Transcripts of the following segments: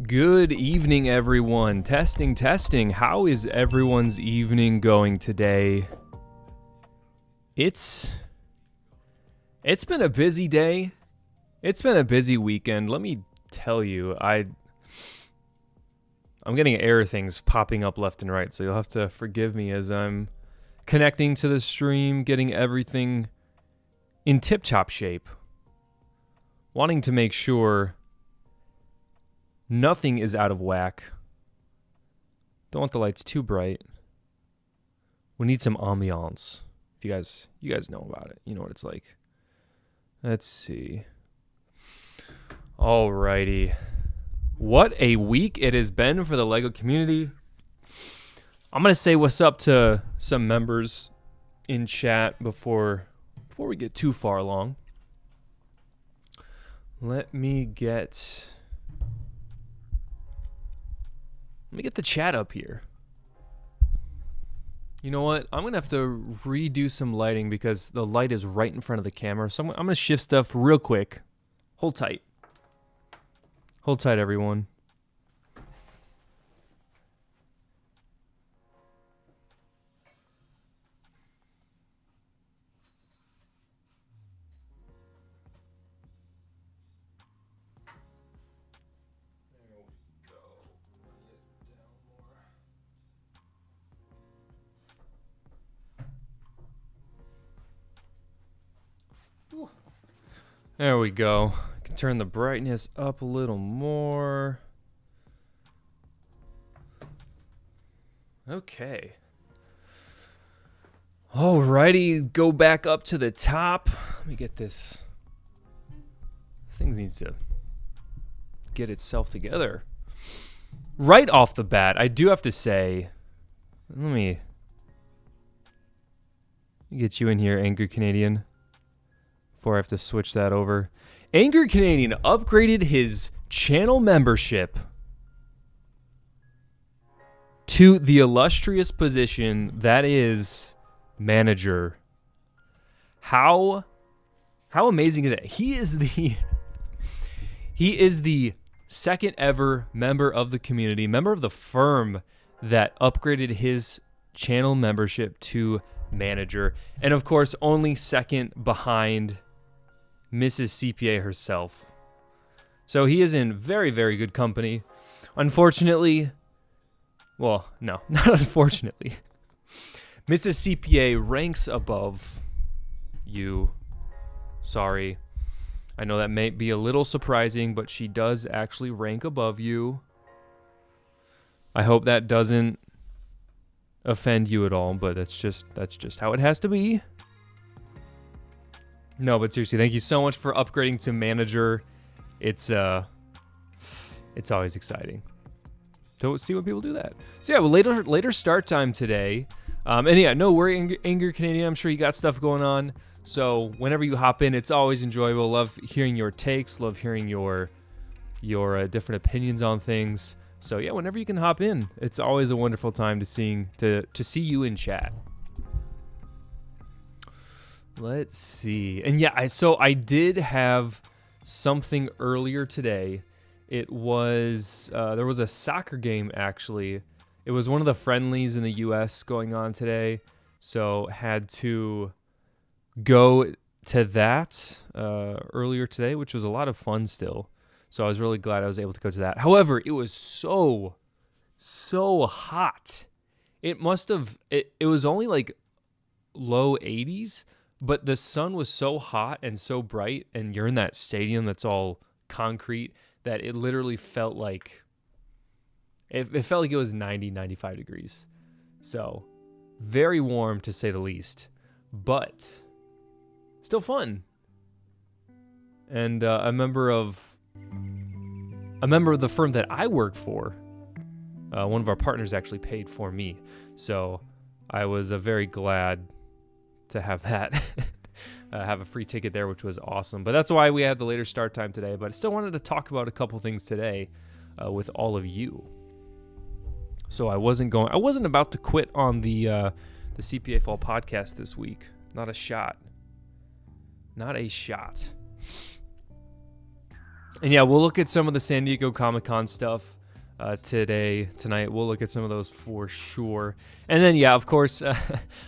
Good evening, everyone. Testing. How is everyone's evening going today? It's been a busy day. It's been a busy weekend. Let me tell you, I'm getting error things popping up left and right, so you'll have to forgive me as I'm connecting to the stream, getting everything in tip-top shape. Wanting to make sure nothing is out of whack. Don't want the lights too bright. We need some ambiance. If you guys know about it. You know what it's like. Let's see. Alrighty. What a week it has been for the LEGO community. I'm going to say what's up to some members in chat before we get too far along. Let me get the chat up here. You know what? I'm going to have to redo some lighting because the light is right in front of the camera. So I'm going to shift stuff real quick. Hold tight. Hold tight, everyone. There we go. I can turn the brightness up a little more. Okay. Alrighty, go back up to the top. Let me get this. Things needs to get itself together. Right off the bat, I do have to say, let me get you in here, Angry Canadian. Before I have to switch that over. Angry Canadian upgraded his channel membership to the illustrious position that is manager. How amazing is that? He is the second ever member of the community, member of the firm that upgraded his channel membership to manager. And of course, only second behind Mrs. CPA herself. So he is in very, very good company. Unfortunately, well, no, not unfortunately. Mrs. CPA ranks above you. Sorry. I know that may be a little surprising, but she does actually rank above you. I hope that doesn't offend you at all, but that's just how it has to be. No, but seriously, thank you so much for upgrading to manager. It's always exciting to see when people do that. So yeah, well, later start time today. And yeah, no worry, Angry Canadian. I'm sure you got stuff going on. So whenever you hop in, it's always enjoyable. Love hearing your takes. Love hearing your different opinions on things. So yeah, whenever you can hop in, it's always a wonderful time to see you in chat. Let's see. And yeah, I did have something earlier today. It was, there was a soccer game, actually. It was one of the friendlies in the U.S. going on today. So had to go to that earlier today, which was a lot of fun still. So I was really glad I was able to go to that. However, it was so hot. It was only like low 80s. But the sun was so hot and so bright, and you're in that stadium that's all concrete, that it literally felt like it felt like it was 90, 95 degrees. So very warm to say the least, but still fun. And a member of the firm that I work for, one of our partners actually paid for me. So I was very glad to have that, have a free ticket there, which was awesome. But that's why we had the later start time today. But I still wanted to talk about a couple things today with all of you. So I wasn't about to quit on the CPA-fol podcast this week. Not a shot. And yeah, we'll look at some of the San Diego Comic-Con stuff tonight. We'll look at some of those for sure. And then, yeah, of course,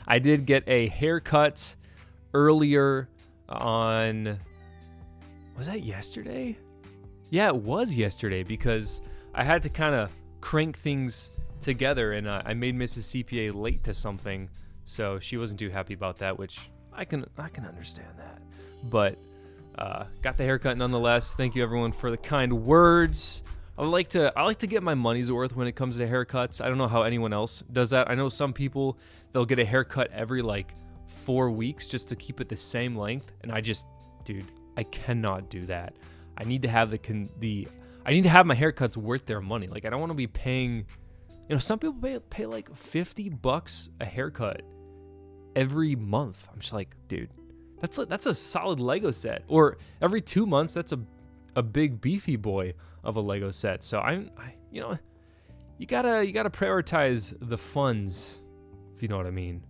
I did get a haircut earlier on... Was that yesterday? Yeah, it was yesterday because I had to kind of crank things together, and I made Mrs. CPA late to something, so she wasn't too happy about that, which I can understand that. But got the haircut nonetheless. Thank you everyone for the kind words. I like to get my money's worth when it comes to haircuts. I don't know how anyone else does that. I know some people, they'll get a haircut every like 4 weeks just to keep it the same length, and dude, I cannot do that. I need to have I need to have my haircuts worth their money. Like, I don't want to be paying, some people pay like $50 a haircut every month. I'm just like, dude, that's a solid Lego set. Or every 2 months, that's a big beefy boy of a Lego set. So you gotta prioritize the funds, if you know what I mean.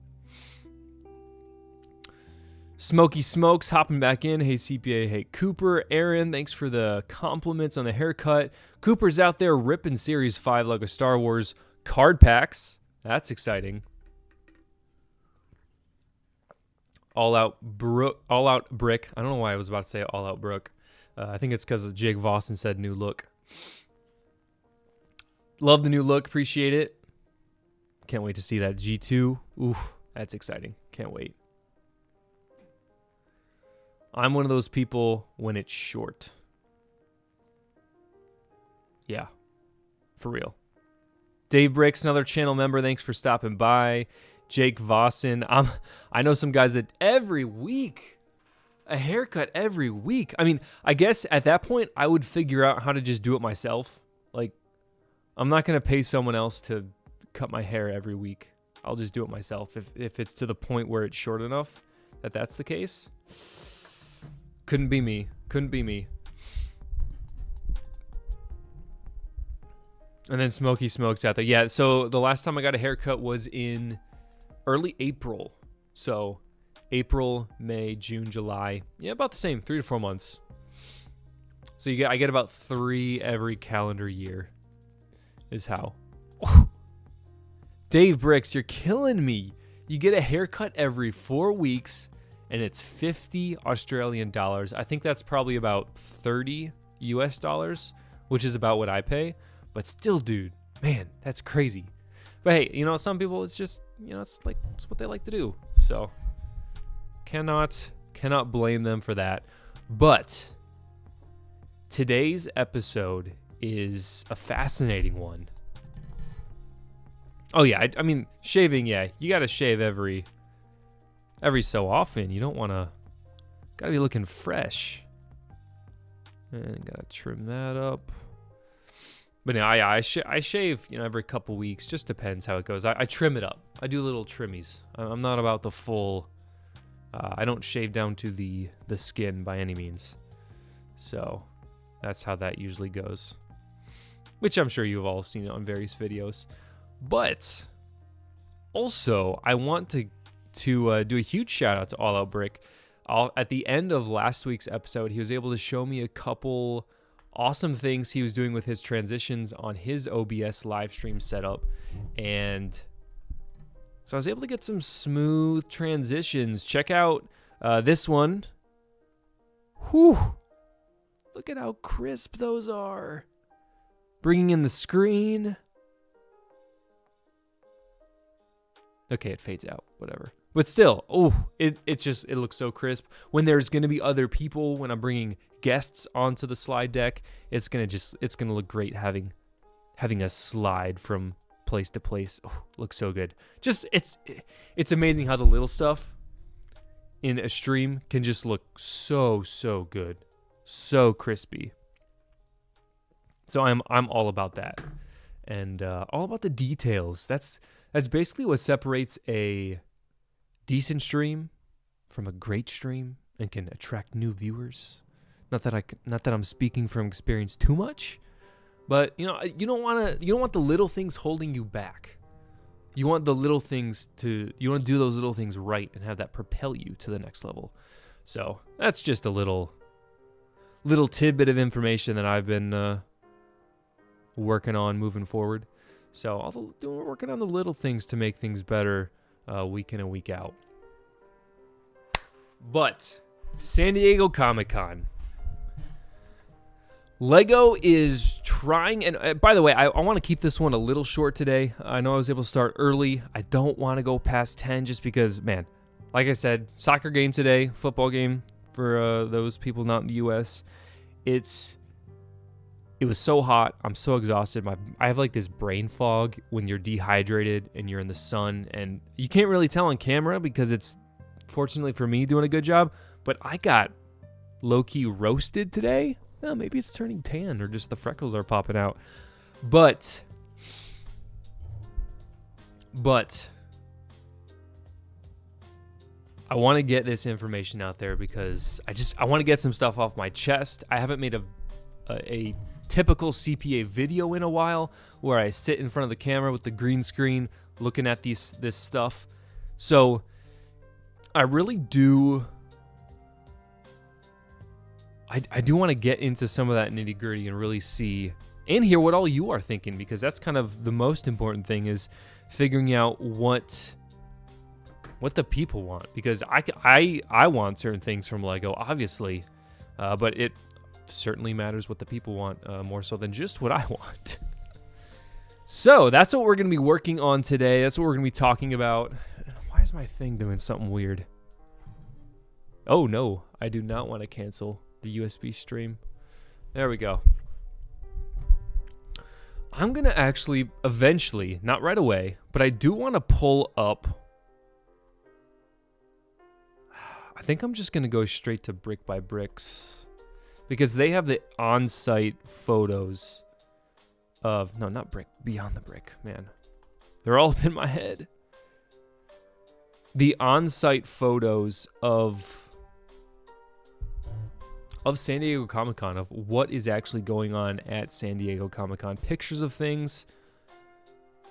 Smoky Smokes hopping back in. Hey, CPA. Hey, Cooper. Aaron, thanks for the compliments on the haircut. Cooper's out there ripping Series 5 Lego Star Wars card packs. That's exciting. All Out Brick. I don't know why I was about to say All Out Brook. I think it's because Jake Vossen said new look. Love the new look. Appreciate it. Can't wait to see that G2. Oof, that's exciting. Can't wait. I'm one of those people when it's short. Yeah, for real. Dave Bricks, another channel member. Thanks for stopping by. Jake Vossen. I know some guys that every week, a haircut every week. I mean, I guess at that point, I would figure out how to just do it myself. Like, I'm not going to pay someone else to cut my hair every week. I'll just do it myself if it's to the point where it's short enough that's the case. Couldn't be me. And then Smoky Smokes out there. Yeah, so the last time I got a haircut was in early April. So April, May, June, July. Yeah, about the same, 3 to 4 months. So I get about 3 every calendar year is how. Dave Bricks, you're killing me. You get a haircut every 4 weeks, and it's 50 Australian dollars. I think that's probably about 30 US dollars, which is about what I pay. But still, dude, man, that's crazy. But hey, some people, it's just, it's what they like to do. So cannot blame them for that. But today's episode is a fascinating one. Oh yeah, I mean, shaving, yeah, you got to shave every so often. You don't want to, got to be looking fresh. And got to trim that up. But yeah, I shave, every couple weeks. Just depends how it goes. I trim it up. I do little trimmies. I'm not about the full, I don't shave down to the skin by any means. So that's how that usually goes. Which I'm sure you've all seen on various videos. But also, I want to do a huge shout out to All Out Brick. At the end of last week's episode, he was able to show me a couple awesome things he was doing with his transitions on his OBS live stream setup. And so I was able to get some smooth transitions. Check out this one. Whew. Look at how crisp those are. Bringing in the screen. Okay, it fades out, whatever. But still, it looks so crisp. When there's going to be other people, when I'm bringing guests onto the slide deck, it's going to look great having a slide from place to place. Oh, looks so good. It's amazing how the little stuff in a stream can just look so good. So crispy. So I'm all about that. And all about the details. That's basically what separates a decent stream from a great stream and can attract new viewers. Not that I'm speaking from experience too much, but you don't want the little things holding you back. You want to do those little things right and have that propel you to the next level. So that's just a little little tidbit of information that I've been working on moving forward. So working on the little things to make things better week in and week out. But San Diego Comic-Con. Lego is trying, and by the way, I want to keep this one a little short today. I know I was able to start early. I don't want to go past 10 just because, man, like I said, soccer game today, football game for those people not in the U.S. It was so hot. I'm so exhausted. I have like this brain fog when you're dehydrated and you're in the sun, and you can't really tell on camera because it's, fortunately for me, doing a good job, but I got low-key roasted today. Well, maybe it's turning tan or just the freckles are popping out. But I want to get this information out there because I want to get some stuff off my chest. I haven't made a typical CPA video in a while where I sit in front of the camera with the green screen looking at this stuff. So I really do... I do want to get into some of that nitty gritty and really see and hear what all you are thinking, because that's kind of the most important thing, is figuring out what the people want, because I want certain things from Lego, obviously, but it certainly matters what the people want more so than just what I want. So that's what we're going to be working on today. That's what we're going to be talking about. Why is my thing doing something weird? Oh no, I do not want to cancel the USB stream. There we go. I'm gonna actually eventually, not right away, but I do want to pull up. I think I'm just gonna go straight to Brick by Bricks because they have the on-site photos of, no, not Brick, Beyond the Brick, man. They're all up in my head. The on-site photos of San Diego Comic-Con, of what is actually going on at San Diego Comic-Con. Pictures of things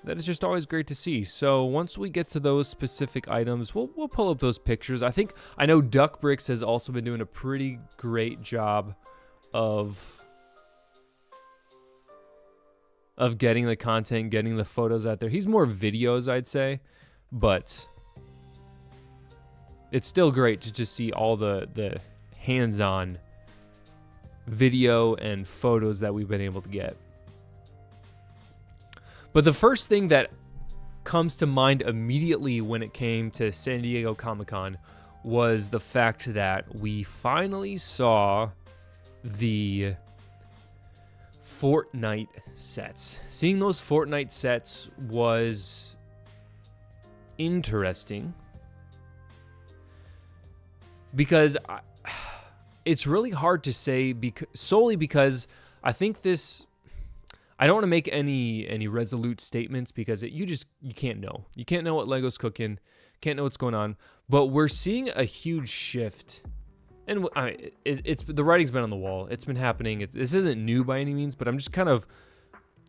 that is just always great to see. So once we get to those specific items, we'll pull up those pictures. I know Duck Bricks has also been doing a pretty great job of getting the content, getting the photos out there. He's more videos, I'd say, but it's still great to just see all the hands-on video and photos that we've been able to get. But the first thing that comes to mind immediately when it came to San Diego Comic-Con was the fact that we finally saw the Fortnite sets. Seeing those Fortnite sets was interesting because it's really hard to say solely because I think this... I don't want to make any resolute statements because you can't know. You can't know what Lego's cooking. Can't know what's going on. But we're seeing a huge shift. And it's the writing's been on the wall. It's been happening. This isn't new by any means, but I'm just kind of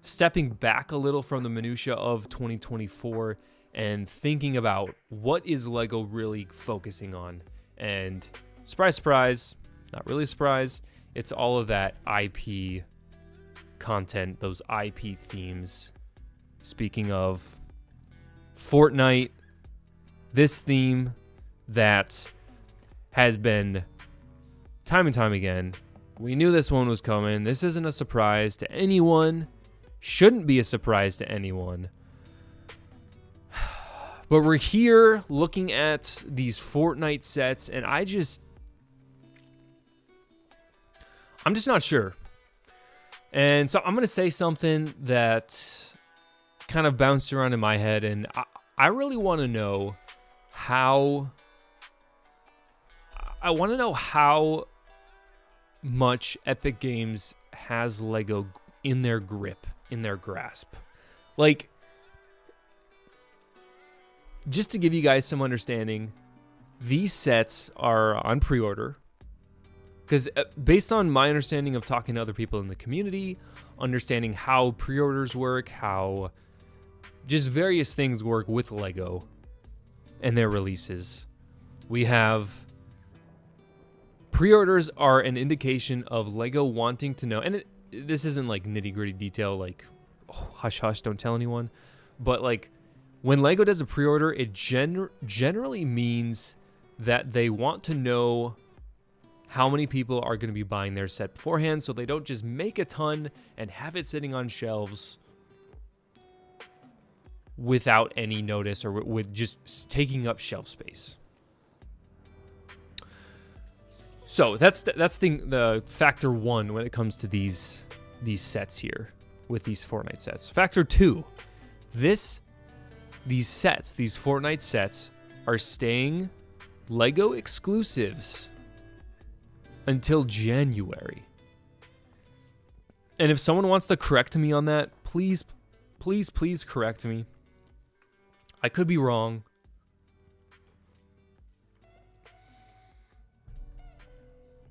stepping back a little from the minutia of 2024 and thinking about what is Lego really focusing on. And surprise, surprise, not really a surprise, it's all of that IP content, those IP themes. Speaking of Fortnite, this theme that has been time and time again, we knew this one was coming. This isn't a surprise to anyone. Shouldn't be a surprise to anyone. But we're here looking at these Fortnite sets, and I'm just not sure. And so I'm going to say something that kind of bounced around in my head, and I really want to know how... I want to know how much Epic Games has Lego in their grip, in their grasp. Like, just to give you guys some understanding, these sets are on pre-order. Because based on my understanding of talking to other people in the community, understanding how pre-orders work, how just various things work with Lego and their releases, we have Pre-orders are an indication of LEGO wanting to know, and this isn't like nitty-gritty detail, like, oh, hush hush, don't tell anyone, but like when LEGO does a pre-order, it generally means that they want to know how many people are going to be buying their set beforehand, so they don't just make a ton and have it sitting on shelves without any notice or with just taking up shelf space. So that's the factor one when it comes to these sets here with these Fortnite sets. Factor two, these Fortnite sets are staying LEGO exclusives until January. And if someone wants to correct me on that, please correct me. I could be wrong.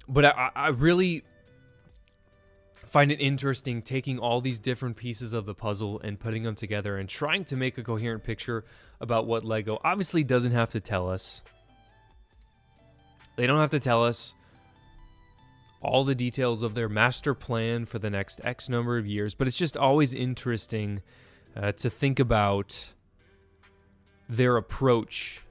But I really find it interesting taking all these different pieces of the puzzle and putting them together and trying to make a coherent picture about what LEGO obviously doesn't have to tell us. They don't have to tell us all the details of their master plan for the next X number of years, but it's just always interesting to think about their approach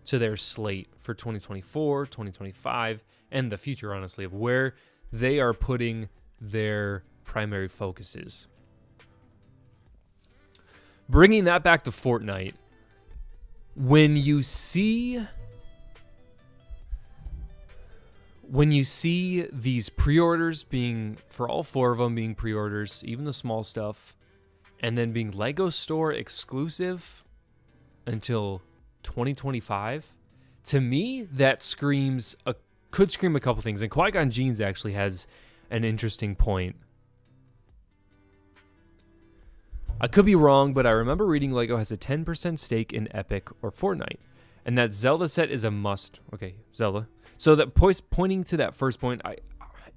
to their slate for 2024, 2025, and the future, honestly, of where they are putting their primary focuses. Bringing that back to Fortnite, when you see these pre-orders being, for all four of them being pre-orders, even the small stuff, and then being LEGO Store exclusive until 2025, to me, that could scream a couple things. And Qui-Gon Jeans actually has an interesting point. I could be wrong, but I remember reading LEGO has a 10% stake in Epic or Fortnite, and that Zelda set is a must. Okay, Zelda. So that pointing to that first point,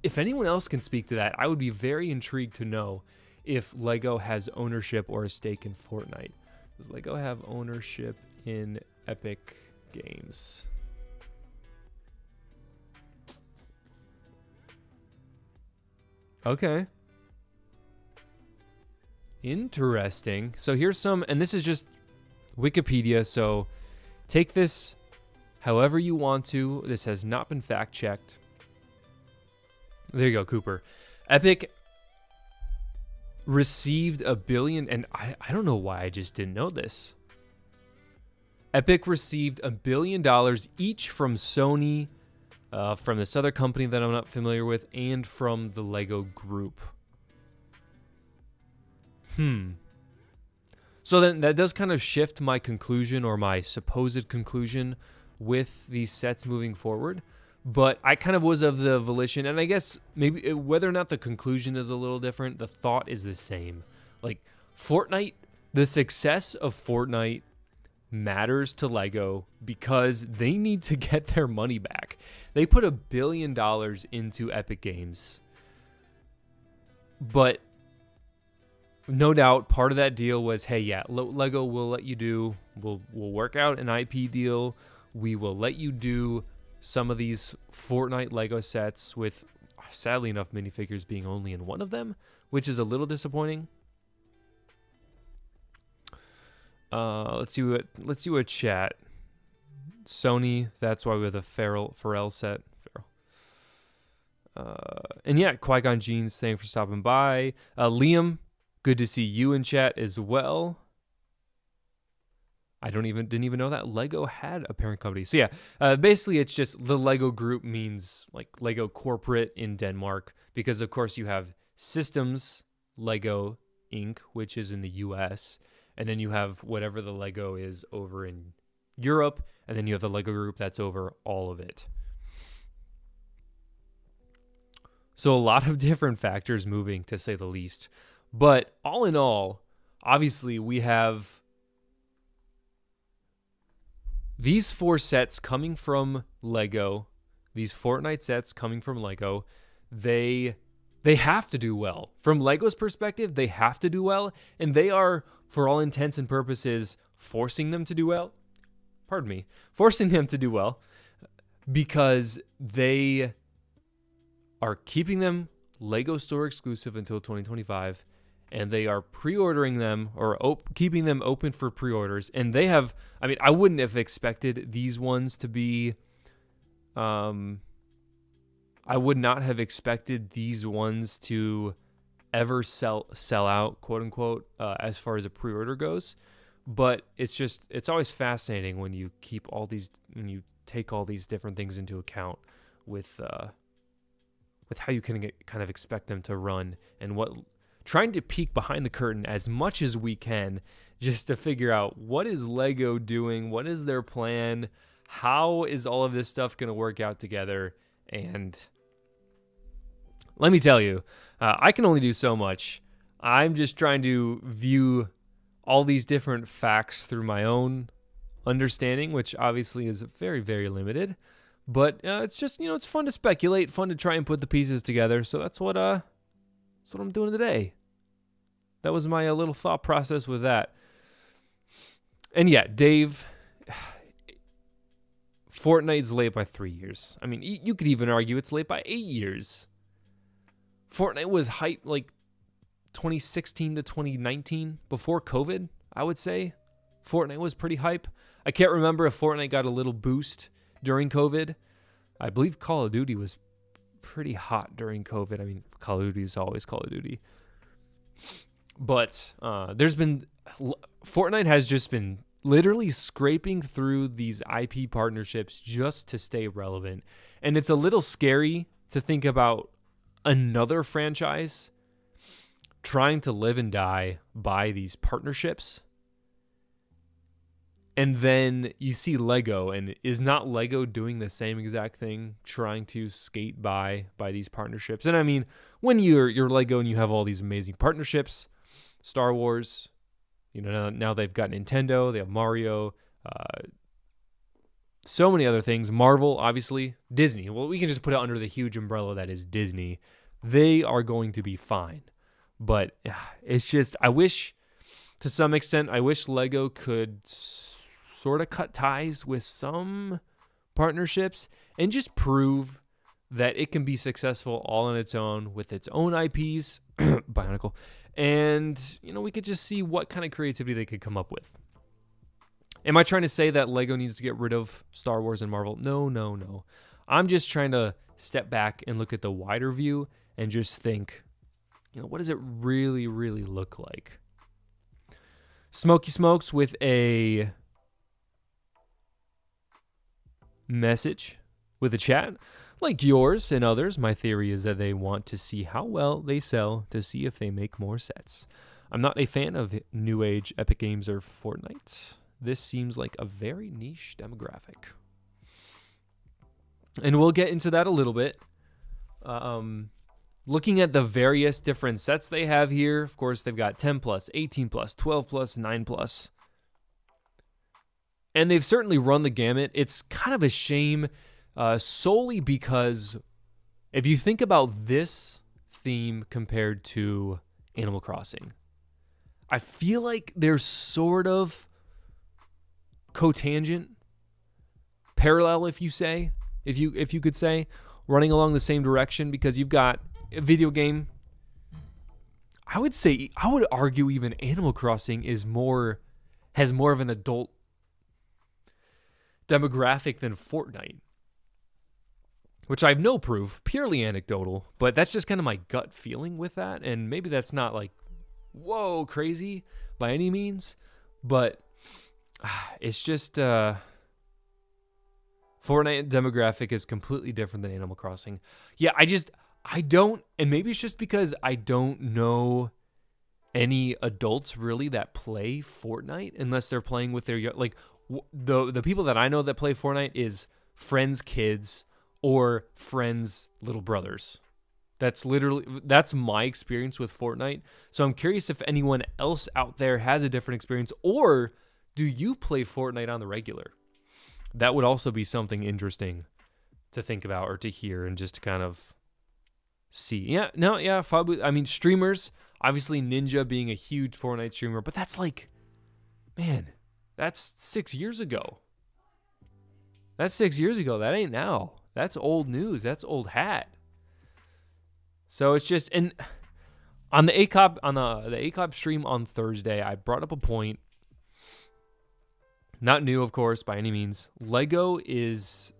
if anyone else can speak to that, I would be very intrigued to know if LEGO has ownership or a stake in Fortnite. Does LEGO have ownership in Epic Games? Okay. Interesting. So here's some, and this is just Wikipedia, so take this however you want to. This has not been fact-checked. There you go, Cooper. Epic received $1 billion, and I don't know why I just didn't know this. Epic received $1 billion each from Sony, from this other company that I'm not familiar with, and from the LEGO Group. So then that does kind of shift my conclusion, or my supposed conclusion, with these sets moving forward. But I kind of was of the volition, and I guess maybe whether or not the conclusion is a little different, the thought is the same. Like, Fortnite, the success of Fortnite matters to LEGO because they need to get their money back. They put $1 billion into Epic Games. But no doubt part of that deal was, hey, yeah, LEGO will let you do, we'll work out an IP deal. We will let you do some of these Fortnite LEGO sets with, sadly enough, minifigures being only in one of them, which is a little disappointing. Let's see what chat. Sony, that's why we have the Pharrell set. And yeah, Qui-Gon Jeans, thank you for stopping by. Liam, good to see you in chat as well. I didn't even know that LEGO had a parent company. So yeah, basically it's just the LEGO Group means like LEGO Corporate in Denmark, because of course you have Systems LEGO Inc., which is in the US, and then you have whatever the LEGO is over in Europe, and then you have the LEGO Group that's over all of it. So a lot of different factors moving, to say the least. But all in all, obviously we have these 4 sets coming from LEGO, these Fortnite sets coming from LEGO. They have to do well. From LEGO's perspective, they have to do well, and they are, for all intents and purposes, forcing them to do well. Forcing them to do well, because they are keeping them Lego store exclusive until 2025, and they are pre-ordering them or keeping them open for pre-orders. And they have, I mean, I wouldn't have expected these ones to be, I would not have expected these ones to ever sell out, quote unquote, as far as a pre-order goes. But it's always fascinating when you when you take all these different things into account with how you can kind of expect them to run, and trying to peek behind the curtain as much as we can just to figure out what is Lego doing, what is their plan, how is all of this stuff going to work out together. And let me tell you, I can only do so much. I'm just trying to view all these different facts through my own understanding, which obviously is very, very limited. But it's just, it's fun to speculate, fun to try and put the pieces together. So that's what I'm doing today. That was my little thought process with that. And yeah, Dave, Fortnite's late by 3 years. I mean, you could even argue it's late by 8 years. Fortnite was hyped like 2016 to 2019, before COVID, I would say. Fortnite was pretty hype. I can't remember if Fortnite got a little boost during COVID. I believe Call of Duty was pretty hot during COVID. I mean, Call of Duty is always Call of Duty. But Fortnite has just been literally scraping through these IP partnerships just to stay relevant. And it's a little scary to think about another franchise trying to live and die by these partnerships. And then you see Lego, and is not Lego doing the same exact thing, trying to skate by these partnerships? And I mean, when you're Lego and you have all these amazing partnerships, Star Wars, now they've got Nintendo, they have Mario, so many other things. Marvel, obviously, Disney. Well, we can just put it under the huge umbrella that is Disney. They are going to be fine. But it's just, to some extent, I wish Lego could sort of cut ties with some partnerships and just prove that it can be successful all on its own with its own IPs, Bionicle, and we could just see what kind of creativity they could come up with. Am I trying to say that Lego needs to get rid of Star Wars and Marvel? No. I'm just trying to step back and look at the wider view and just think, what does it really, really look like? Smokey Smokes with a message with a chat like yours and others. My theory is that they want to see how well they sell to see if they make more sets. I'm not a fan of new age Epic Games or Fortnite. This seems like a very niche demographic. And we'll get into that a little bit. Looking at the various different sets they have here, of course, they've got 10 plus, 18 plus, 12 plus, 9 plus. And they've certainly run the gamut. It's kind of a shame solely because if you think about this theme compared to Animal Crossing, I feel like they're sort of cotangent, parallel, if you could say, running along the same direction, because you've got a video game. I would argue even Animal Crossing has more of an adult demographic than Fortnite, which I have no proof, purely anecdotal, but that's just kind of my gut feeling with that. And maybe that's not like, whoa, crazy by any means, but it's just Fortnite demographic is completely different than Animal Crossing. Yeah, I don't, and maybe it's just because I don't know any adults really that play Fortnite unless they're playing with their, like, the people that I know that play Fortnite is friends' kids or friends' little brothers. That's my experience with Fortnite. So I'm curious if anyone else out there has a different experience, or do you play Fortnite on the regular? That would also be something interesting to think about or to hear and just to kind of see. Fabu, I mean, streamers, obviously Ninja being a huge Fortnite streamer, but that's like, man, that's 6 years ago. That's 6 years ago. That ain't now. That's old news. That's old hat. So it's just, and on the ACOB stream on Thursday, I brought up a point. Not new, of course, by any means. Lego is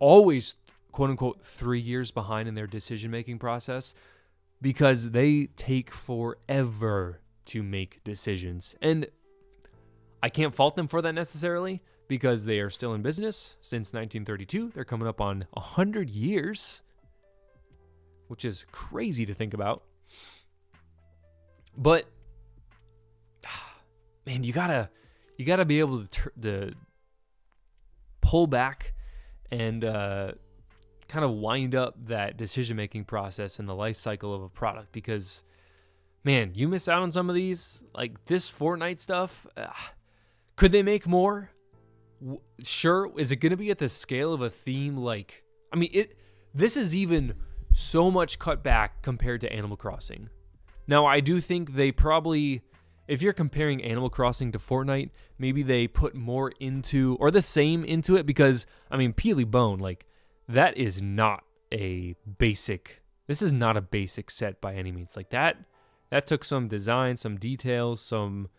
always, quote unquote, 3 years behind in their decision-making process because they take forever to make decisions. And I can't fault them for that necessarily because they are still in business since 1932. They're coming up on 100 years, which is crazy to think about. But, man, you gotta be able to pull back and kind of wind up that decision-making process in the life cycle of a product because, man, you miss out on some of these, like this Fortnite stuff. Could they make more? Sure. Is it going to be at the scale of a theme like, I mean, this is even so much cut back compared to Animal Crossing. Now, I do think they probably, if you're comparing Animal Crossing to Fortnite, maybe they put more into, or the same into it because, I mean, Peely Bone, like, that is not a basic, this is not a basic set by any means. Like, that took some design, some details, some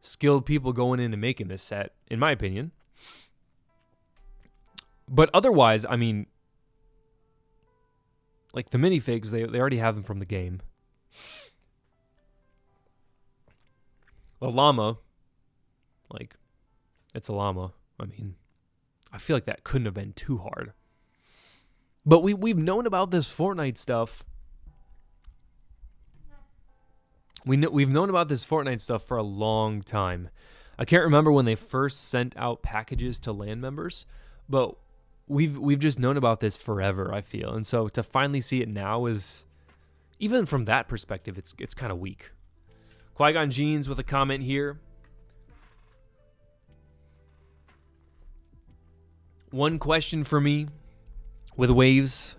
skilled people going into making this set, in my opinion. But otherwise, I mean, like the minifigs, they already have them from the game. The llama, like, it's a llama. I mean, I feel like that couldn't have been too hard. But we've known about this Fortnite stuff. We've known about this Fortnite stuff for a long time. I can't remember when they first sent out packages to LAN members, but we've just known about this forever, I feel. And so to finally see it now is, even from that perspective, it's kind of weak. Qui-Gon Jeans with a comment here. One question for me with waves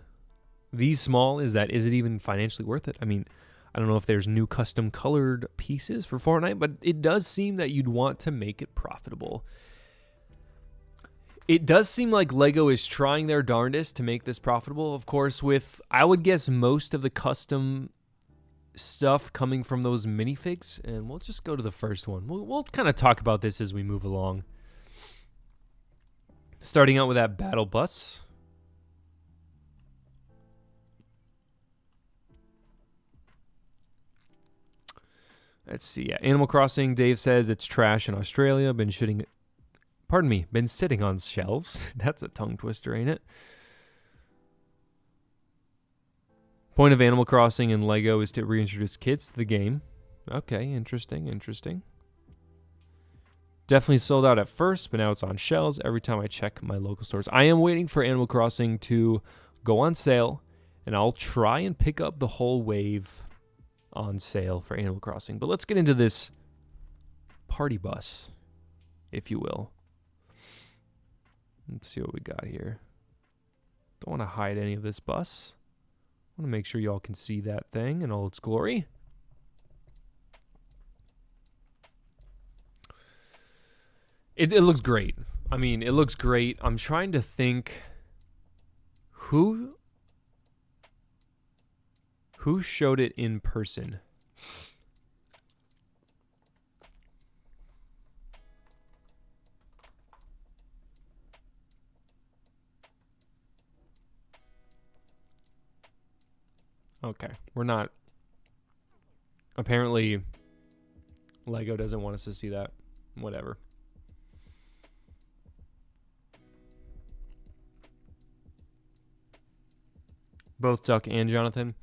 these small is it even financially worth it? I mean, I don't know if there's new custom colored pieces for Fortnite, but it does seem that you'd want to make it profitable. It does seem like Lego is trying their darndest to make this profitable. Of course, with, I would guess, most of the custom stuff coming from those minifigs. And we'll just go to the first one. We'll kind of talk about this as we move along. Starting out with that battle bus. Let's see. Yeah. Animal Crossing, Dave says it's trash in Australia. Been sitting on shelves. That's a tongue twister, ain't it? Point of Animal Crossing and Lego is to reintroduce kids to the game. Okay, interesting. Definitely sold out at first, but now it's on shelves every time I check my local stores. I am waiting for Animal Crossing to go on sale, and I'll try and pick up the whole wave on sale for Animal Crossing. But let's get into this party bus, if you will. Let's see what we got here. Don't want to hide any of this bus. I want to make sure y'all can see that thing in all its glory. It looks great. I mean, it looks great. I'm trying to think who showed it in person. Okay, we're not. Apparently, Lego doesn't want us to see that. Whatever. Both Duck and Jonathan.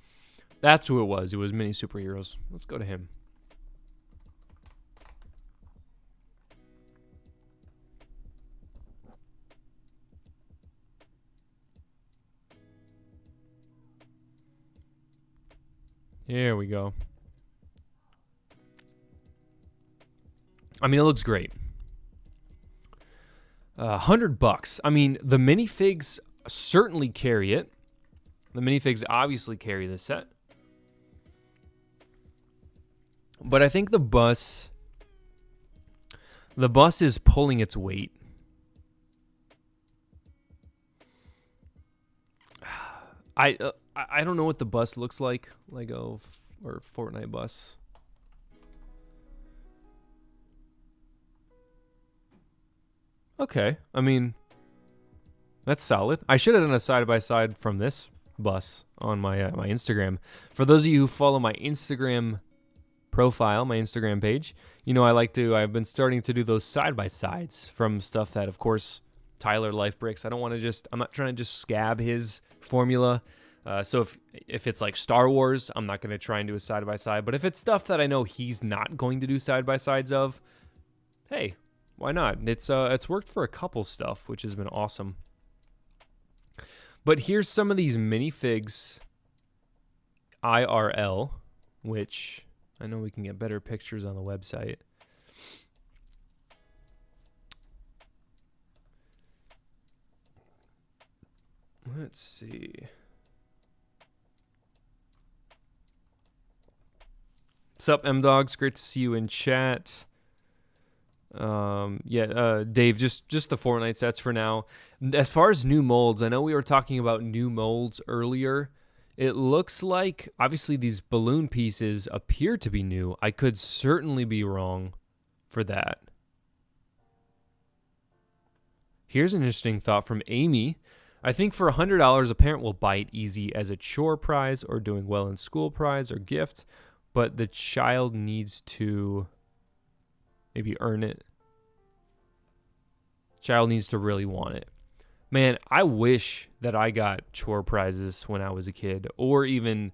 That's who it was. It was Mini Superheroes. Let's go to him. Here we go. I mean, it looks great. $100. I mean, the minifigs certainly carry it. The minifigs obviously carry this set. But I think the bus is pulling its weight. I don't know what the bus looks like. Lego or Fortnite bus. Okay, I mean, that's solid. I should have done a side-by-side from this bus on my my Instagram. For those of you who follow my Instagram profile, my Instagram page, you know I've been starting to do those side-by-sides from stuff that, of course, Tyler Life Bricks. I'm not trying to just scab his formula. So if it's like Star Wars, I'm not going to try and do a side-by-side. But if it's stuff that I know he's not going to do side-by-sides of, hey, why not? It's worked for a couple stuff, which has been awesome. But here's some of these minifigs IRL, which I know we can get better pictures on the website. Let's see. What's up, M-Dogs? Great to see you in chat. Dave, just the Fortnite sets for now. As far as new molds, I know we were talking about new molds earlier. It looks like, obviously, these balloon pieces appear to be new. I could certainly be wrong for that. Here's an interesting thought from Amy. I think for $100, a parent will buy it easy as a chore prize or doing well in school prize or gift, but the child needs to maybe earn it. Child needs to really want it. Man, I wish that I got chore prizes when I was a kid, or even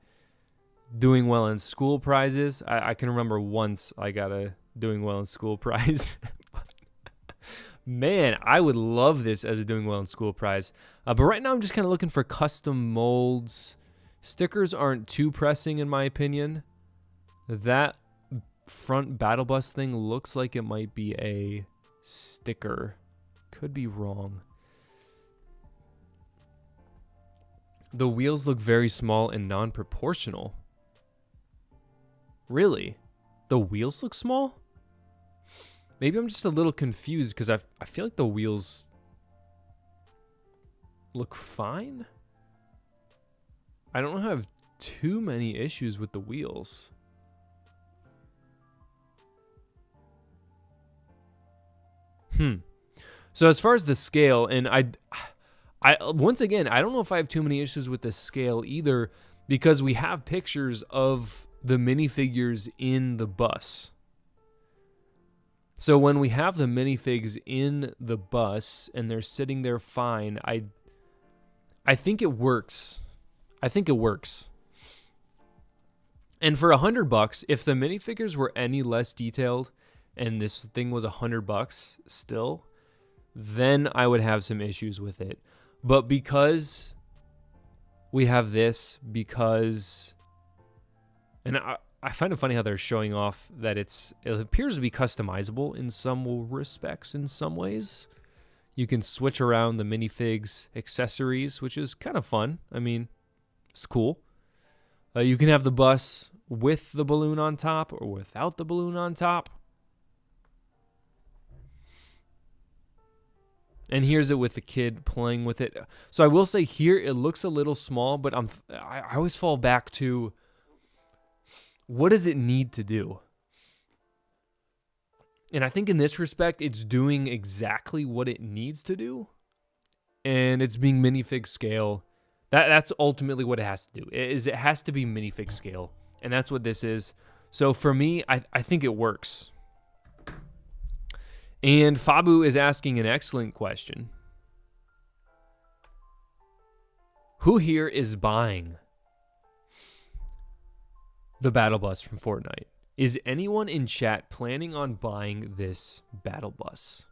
doing well in school prizes. I can remember once I got a doing well in school prize. Man, I would love this as a doing well in school prize. But right now I'm just kind of looking for custom molds. Stickers aren't too pressing in my opinion. That front battle bus thing looks like it might be a sticker. Could be wrong. The wheels look very small and non-proportional. Really? The wheels look small? Maybe I'm just a little confused because I feel like the wheels look fine. I don't have too many issues with the wheels. So as far as the scale, and I once again, I don't know if I have too many issues with the scale either, because we have pictures of the minifigures in the bus. So when we have the minifigs in the bus and they're sitting there fine, I think it works. I think it works. And for $100, if the minifigures were any less detailed and this thing was $100 still, then I would have some issues with it. But because we have this, and I find it funny how they're showing off that it appears to be customizable in some respects, in some ways. You can switch around the minifigs accessories, which is kind of fun. I mean, it's cool. You can have the bus with the balloon on top or without the balloon on top. And here's it with the kid playing with it. So I will say here it looks a little small, but I always fall back to, what does it need to do? And I think in this respect, it's doing exactly what it needs to do. And it's being minifig scale. That's ultimately what it has to do. It has to be minifig scale. And that's what this is. So for me, I think it works. And Fabu is asking an excellent question. Who here is buying the battle bus from Fortnite? Is anyone in chat planning on buying this battle bus?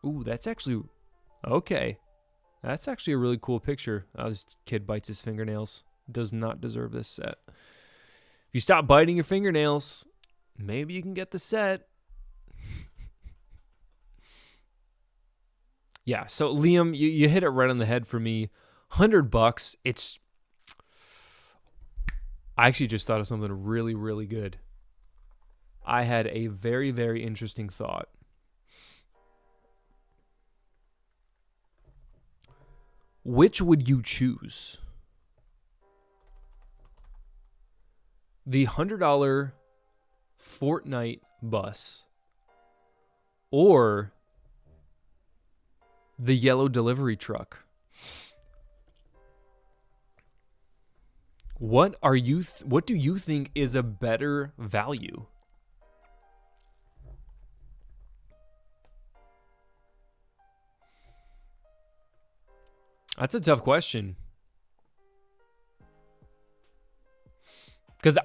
Ooh, that's actually... Okay. That's actually a really cool picture. This kid bites his fingernails. Does not deserve this set. If you stop biting your fingernails, maybe you can get the set. Yeah, so Liam, you hit it right on the head for me. $100, it's... I actually just thought of something really, really good. I had a very, very interesting thought. Which would you choose? the $100 Fortnite bus or the yellow delivery truck? What do you think is a better value? That's a tough question. Because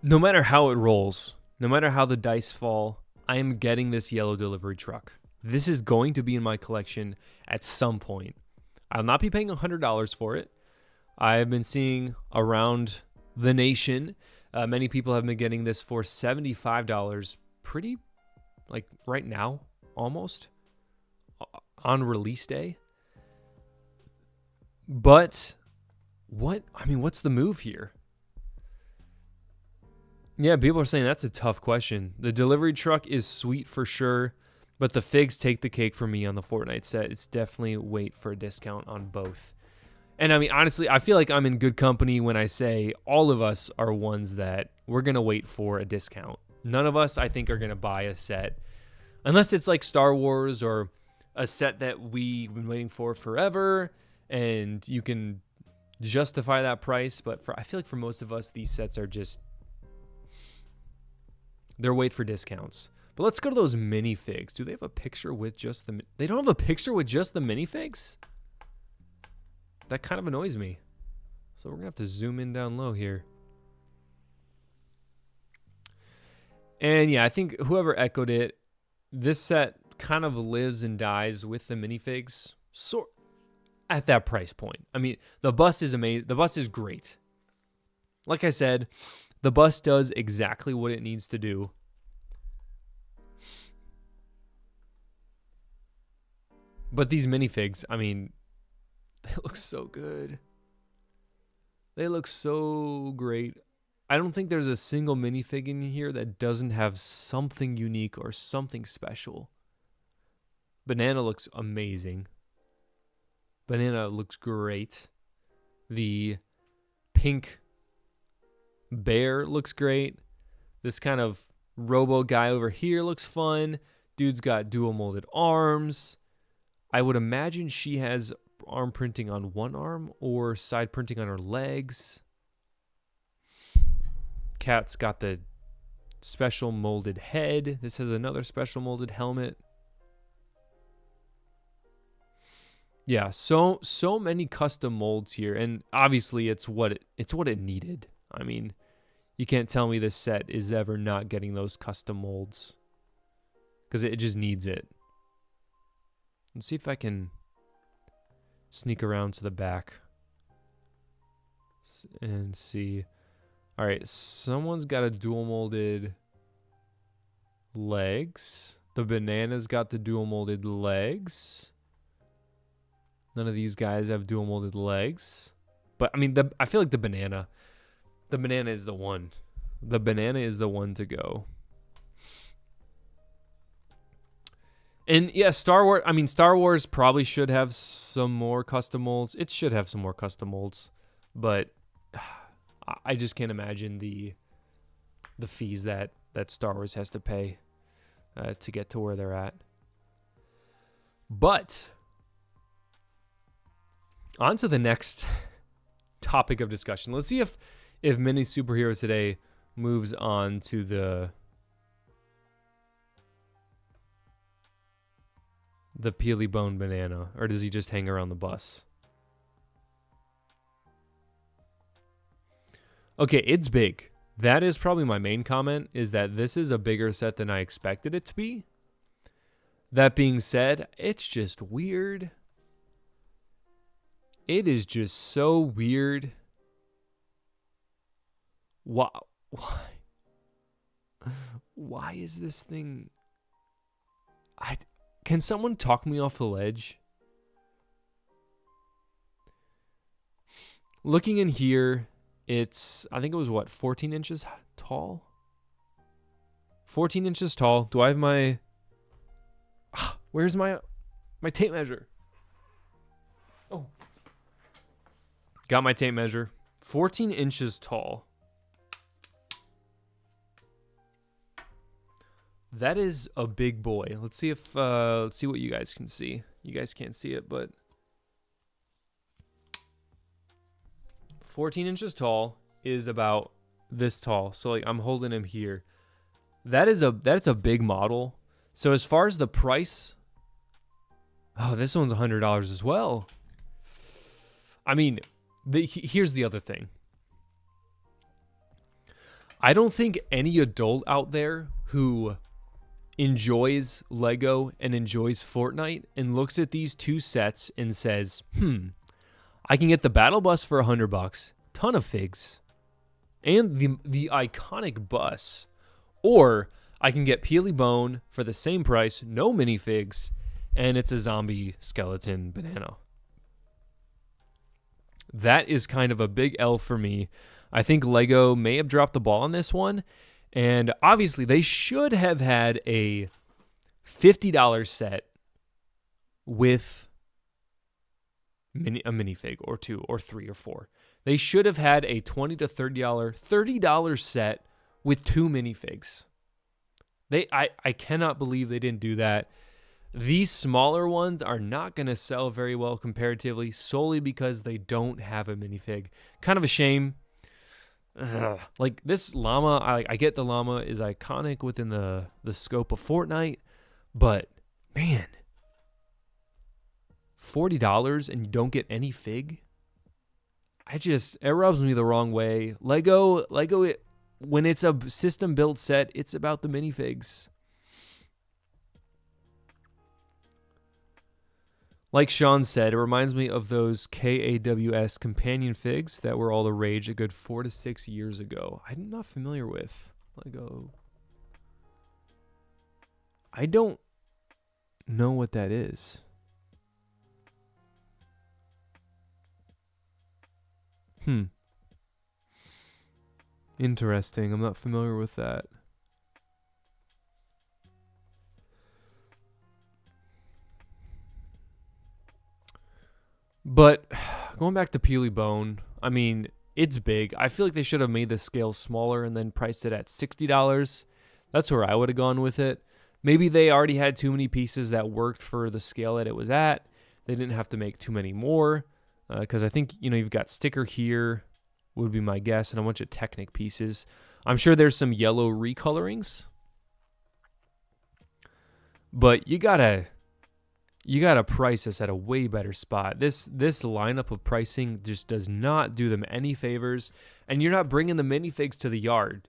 no matter how it rolls, no matter how the dice fall, I am getting this yellow delivery truck. This is going to be in my collection at some point. I'll not be paying $100 for it. I have been seeing around the nation, many people have been getting this for $75 pretty, like right now, almost, on release day. But what's the move here? Yeah, people are saying that's a tough question. The delivery truck is sweet for sure, but the figs take the cake for me on the Fortnite set. It's definitely wait for a discount on both. And I mean, honestly, I feel like I'm in good company when I say all of us are ones that we're going to wait for a discount. None of us, I think, are going to buy a set unless it's like Star Wars or a set that we've been waiting for forever and you can justify that price. But I feel like for most of us, these sets are just, they're wait for discounts. But let's go to those minifigs. Do they have a picture with just the... They don't have a picture with just the minifigs? That kind of annoys me. So we're going to have to zoom in down low here. And yeah, I think whoever echoed it, this set kind of lives and dies with the minifigs. So at that price point. I mean, the bus is amazing. The bus is great. Like I said, the bus does exactly what it needs to do. But these minifigs, I mean, they look so good. They look so great. I don't think there's a single minifig in here that doesn't have something unique or something special. Banana looks amazing. Banana looks great. The pink bear looks great. This kind of robo guy over here looks fun. Dude's got dual molded arms. I would imagine she has arm printing on one arm or side printing on her legs. Cat's got the special molded head. This has another special molded helmet. Yeah, so many custom molds here, and obviously it's what it needed. I mean, you can't tell me this set is ever not getting those custom molds because it just needs it. Let's see if I can sneak around to the back and see. All right, someone's got a dual molded legs. The banana's got the dual molded legs. None of these guys have dual molded legs. But I mean, I feel like the banana is the one. The banana is the one to go. And yeah, Star Wars probably should have some more custom molds. It should have some more custom molds, but I just can't imagine the fees that Star Wars has to pay to get to where they're at. But on to the next topic of discussion. Let's see if Mini Superhero today moves on to the peely bone banana, or does he just hang around the bus? Okay, it's big. That is probably my main comment, is that this is a bigger set than I expected it to be. That being said, it's just weird. It is just so weird. Why is this thing... Can someone talk me off the ledge? Looking in here, it's, I think it was what, 14 inches tall? 14 inches tall. Do I have my... Where's my tape measure? Oh. Got my tape measure. 14 inches tall. That is a big boy. Let's see if let's see what you guys can see. You guys can't see it, but 14 inches tall is about this tall. So like I'm holding him here. That's a big model. So as far as the price, oh, this one's $100 as well. I mean, here's the other thing. I don't think any adult out there who enjoys Lego and enjoys Fortnite and looks at these two sets and says, I can get the battle bus for $100, ton of figs, and the iconic bus, or I can get Peely Bone for the same price, no minifigs, and it's a zombie skeleton banana. That is kind of a big L for me. I think Lego may have dropped the ball on this one. And obviously, they should have had a $50 set with a minifig or two or three or four. They should have had a $20 to $30 set with two minifigs. I cannot believe they didn't do that. These smaller ones are not going to sell very well comparatively solely because they don't have a minifig. Kind of a shame. Like this llama, I get the llama is iconic within the scope of Fortnite, but man, $40 and you don't get any fig? It rubs me the wrong way. Lego, when it's a system build set, it's about the minifigs. Like Sean said, it reminds me of those KAWS companion figs that were all the rage a good 4 to 6 years ago. I'm not familiar with Lego. I don't know what that is. Interesting. I'm not familiar with that. But going back to Peely Bone, I mean, it's big. I feel like they should have made the scale smaller and then priced it at $60. That's where I would have gone with it. Maybe they already had too many pieces that worked for the scale that it was at. They didn't have to make too many more because I think, you've got sticker here would be my guess and a bunch of Technic pieces. I'm sure there's some yellow recolorings. But you gotta price this at a way better spot. This lineup of pricing just does not do them any favors, and you're not bringing the minifigs to the yard.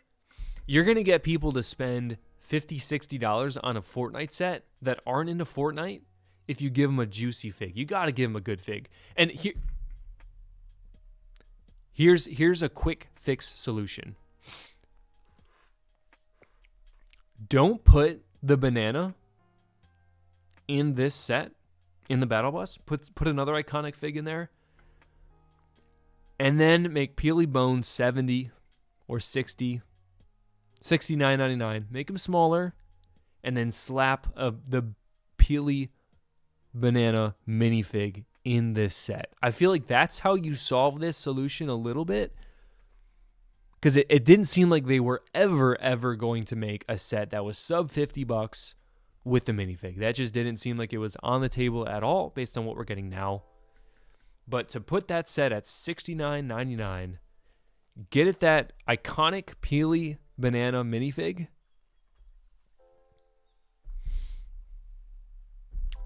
You're going to get people to spend $50, $60 on a Fortnite set that aren't into Fortnite if you give them a juicy fig. You got to give them a good fig. And here's a quick fix solution. Don't put the banana in this set, in the battle bus. Put another iconic fig in there. And then make Peely Bone 70 or 60, $69.99. Make them smaller. And then slap the Peely banana minifig in this set. I feel like that's how you solve this solution a little bit. Because it didn't seem like they were ever going to make a set that was sub $50 with the minifig. That just didn't seem like it was on the table at all based on what we're getting now. But to put that set at $69.99, get it that iconic Peely banana minifig,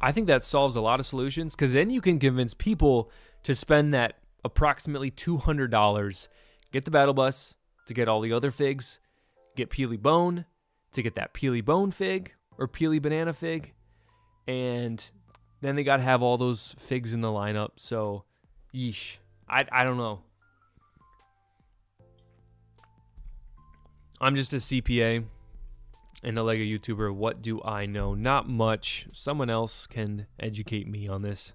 I think that solves a lot of solutions because then you can convince people to spend that approximately $200, get the battle bus to get all the other figs, get Peely Bone to get that Peely Bone fig or Peely banana fig, and then they got to have all those figs in the lineup. So, yeesh. I don't know. I'm just a CPA and a Lego YouTuber. What do I know? Not much. Someone else can educate me on this.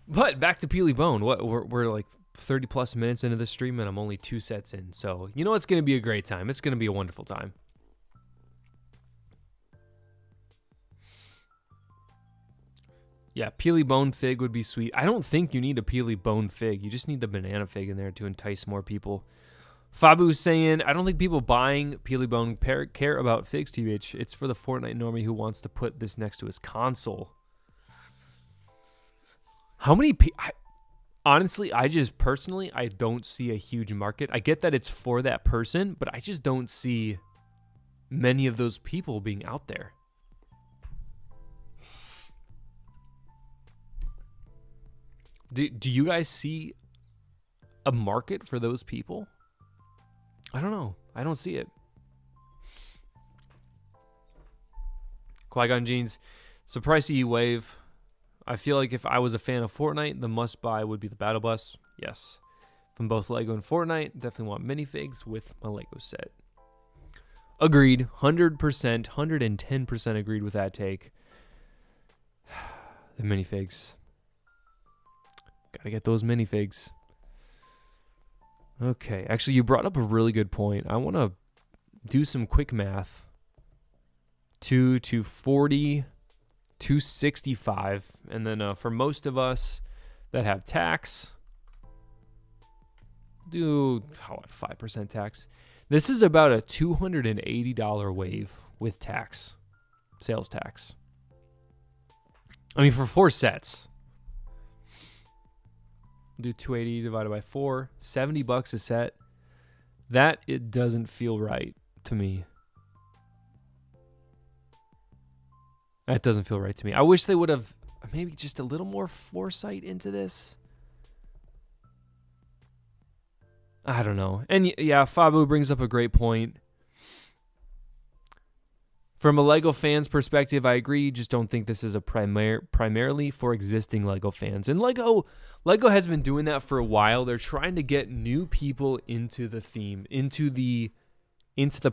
But back to Peely Bone. We're like 30 plus minutes into the stream and I'm only 2 sets in. So, it's going to be a great time. It's going to be a wonderful time. Yeah, Peely Bone fig would be sweet. I don't think you need a Peely Bone fig. You just need the banana fig in there to entice more people. Fabu's saying, I don't think people buying Peely Bone care about figs, TBH. It's for the Fortnite normie who wants to put this next to his console. How many people... Honestly, I don't see a huge market. I get that it's for that person, but I just don't see many of those people being out there. Do you guys see a market for those people? I don't know. I don't see it. Qui-Gon Jeans. It's a pricey wave. I feel like if I was a fan of Fortnite, the must-buy would be the Battle Bus. Yes. From both LEGO and Fortnite, definitely want minifigs with my LEGO set. Agreed. 100%, 110% agreed with that take. The minifigs. Gotta get those minifigs. Okay. Actually, you brought up a really good point. I want to do some quick math. 2 to 40... 265, and then for most of us that have tax, do 5% tax. This is about a $280 wave with tax, sales tax. I mean, for 4 sets, do 280 divided by 4, $70 a set. That it doesn't feel right to me. That doesn't feel right to me. I wish they would have maybe just a little more foresight into this. I don't know. And yeah, Fabu brings up a great point. From a LEGO fan's perspective, I agree. Just don't think this is a primarily for existing LEGO fans. And LEGO has been doing that for a while. They're trying to get new people into the theme, into the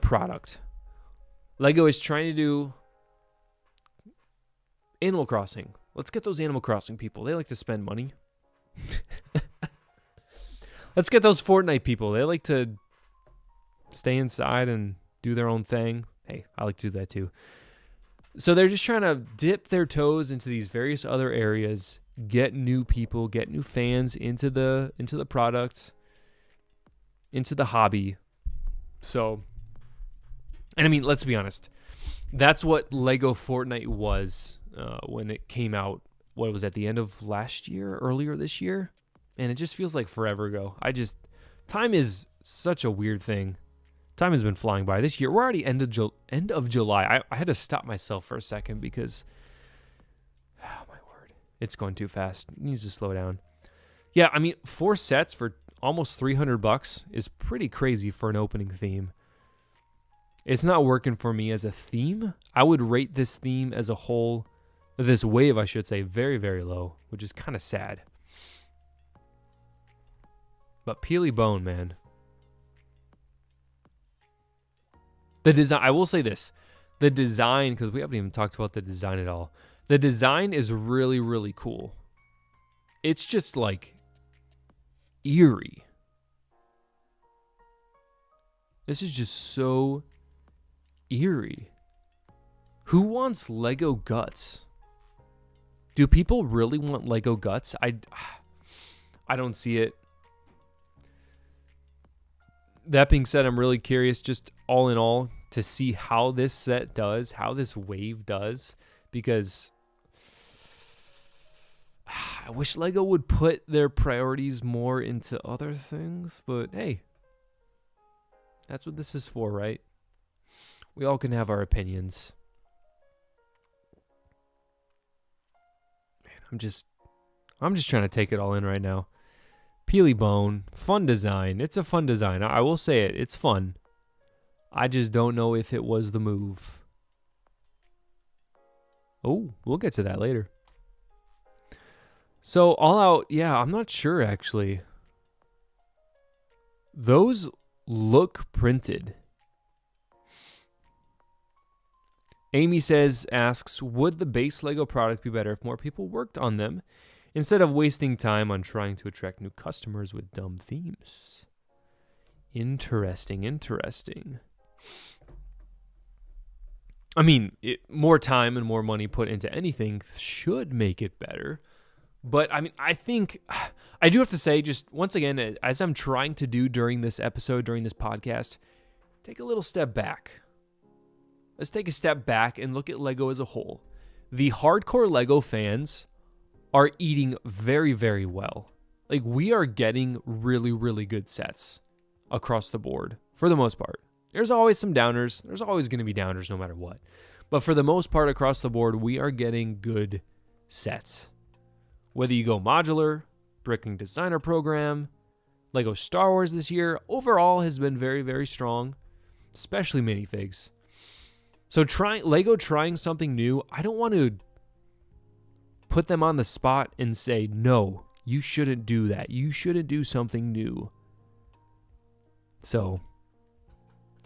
product. LEGO is trying to do Animal Crossing. Let's get those Animal Crossing people. They like to spend money. Let's get those Fortnite people. They like to stay inside and do their own thing. Hey, I like to do that too. So they're just trying to dip their toes into these various other areas, get new people, get new fans into the product, into the hobby. So, and I mean, let's be honest. That's what LEGO Fortnite was when it came out. What was at the end of last year, earlier this year? And it just feels like forever ago. Time is such a weird thing. Time has been flying by. This year, we're already end of July. I had to stop myself for a second because, oh my word, it's going too fast. It needs to slow down. Yeah, I mean, 4 sets for almost $300 is pretty crazy for an opening theme. It's not working for me as a theme. I would rate this theme as a whole, this wave, I should say, very, very low, which is kind of sad. But Peely Bone, man. The design, I will say this. The design, because we haven't even talked about the design at all. The design is really, really cool. It's just like eerie. This is just so eerie. Who wants Lego guts? Do people really want Lego guts? I don't see it. That being said, I'm really curious, just all in all, to see how this set does, how this wave does, because I wish Lego would put their priorities more into other things, but hey, that's what this is for, right? We all can have our opinions. Man, I'm just trying to take it all in right now. Peely Bone, fun design. It's a fun design. I will say it. It's fun. I just don't know if it was the move. Oh, we'll get to that later. So, All Out, yeah, I'm not sure, actually. Those look printed. Amy asks, would the base Lego product be better if more people worked on them instead of wasting time on trying to attract new customers with dumb themes? Interesting. I mean, more time and more money put into anything should make it better. But I mean, I think I do have to say, just once again, as I'm trying to do during this episode, during this podcast, take a little step back. Let's take a step back and look at Lego as a whole. The hardcore Lego fans are eating very, very well. Like, we are getting really, really good sets across the board for the most part. There's always some downers. There's always going to be downers no matter what. But for the most part across the board, we are getting good sets. Whether you go modular, Bricking Designer Program, Lego Star Wars this year, overall has been very, very strong, especially minifigs. So Lego trying something new, I don't want to put them on the spot and say, no, you shouldn't do that. You shouldn't do something new. So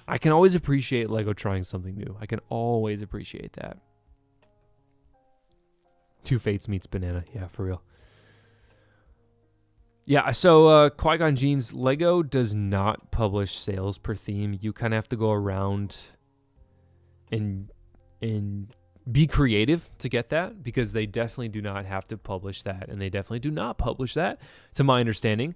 I can always appreciate Lego trying something new. I can always appreciate that. Two Fates meets Banana. Yeah, for real. Yeah, so Qui-Gon Jinn's Lego does not publish sales per theme. You kind of have to go around and be creative to get that, because they definitely do not have to publish that, and they definitely do not publish that, to my understanding,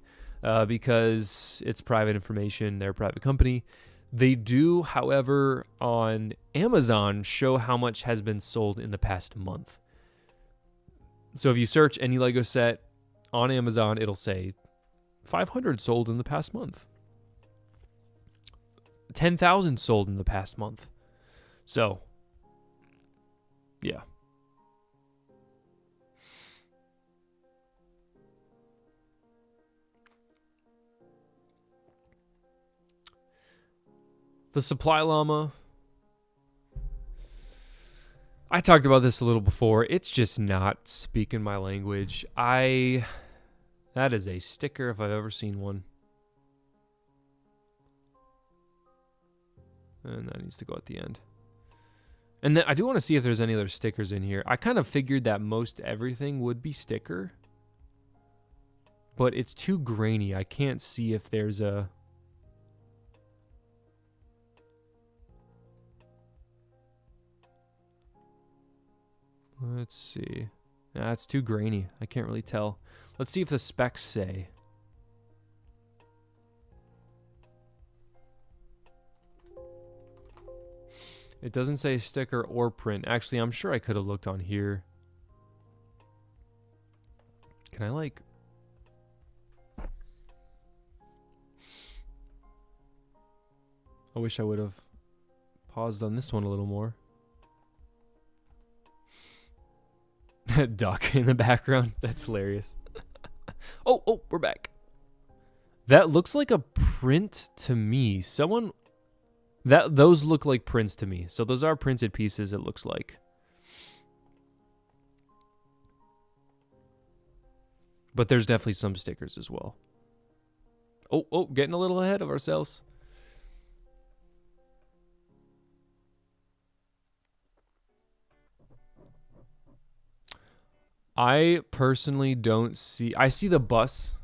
because it's private information. They're a private company. They do, however, on Amazon show how much has been sold in the past month. So if you search any Lego set on Amazon, it'll say 500 sold in the past month. 10,000 sold in the past month. So, yeah. The supply llama, I talked about this a little before. It's just not speaking my language. That is a sticker if I've ever seen one. And that needs to go at the end. And then I do want to see if there's any other stickers in here. I kind of figured that most everything would be sticker, but it's too grainy. I can't see if there's a... Let's see. Nah, it's too grainy. I can't really tell. Let's see if the specs say. It doesn't say sticker or print. Actually, I'm sure I could have looked on here. Can I like... I wish I would have paused on this one a little more. Duck in the background. That's hilarious. Oh, we're back. That looks like a print to me. Those look like prints to me. So those are printed pieces, it looks like. But there's definitely some stickers as well. Oh, getting a little ahead of ourselves. I personally don't see... I see the bus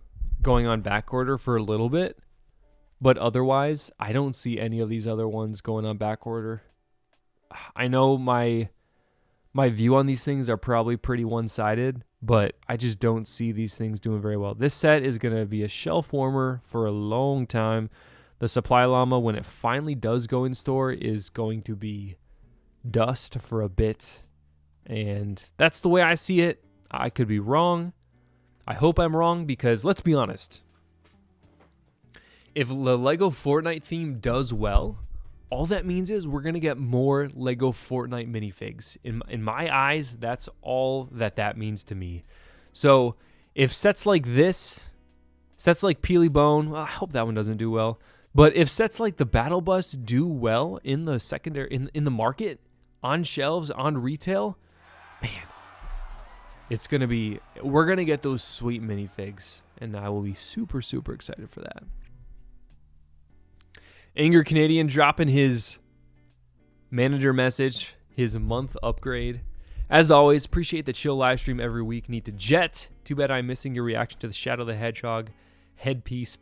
going on back order for a little bit, but otherwise, I don't see any of these other ones going on back order. I know my view on these things are probably pretty one-sided, but I just don't see these things doing very well. This set is going to be a shelf warmer for a long time. The supply llama, when it finally does go in store, is going to be dust for a bit, and that's the way I see it. I could be wrong. I hope I'm wrong, because let's be honest. If the Lego Fortnite theme does well, all that means is we're going to get more Lego Fortnite minifigs. In my eyes, that's all that means to me. So if sets like this, sets like Peely Bone, well, I hope that one doesn't do well. But if sets like the Battle Bus do well in the secondary, in the market, on shelves, on retail, man, we're going to get those sweet minifigs, and I will be super, super excited for that. Anger Canadian dropping his manager message, his month upgrade. As always, appreciate the chill live stream every week. Need to jet. Too bad I'm missing your reaction to the Shadow the Hedgehog headpiece.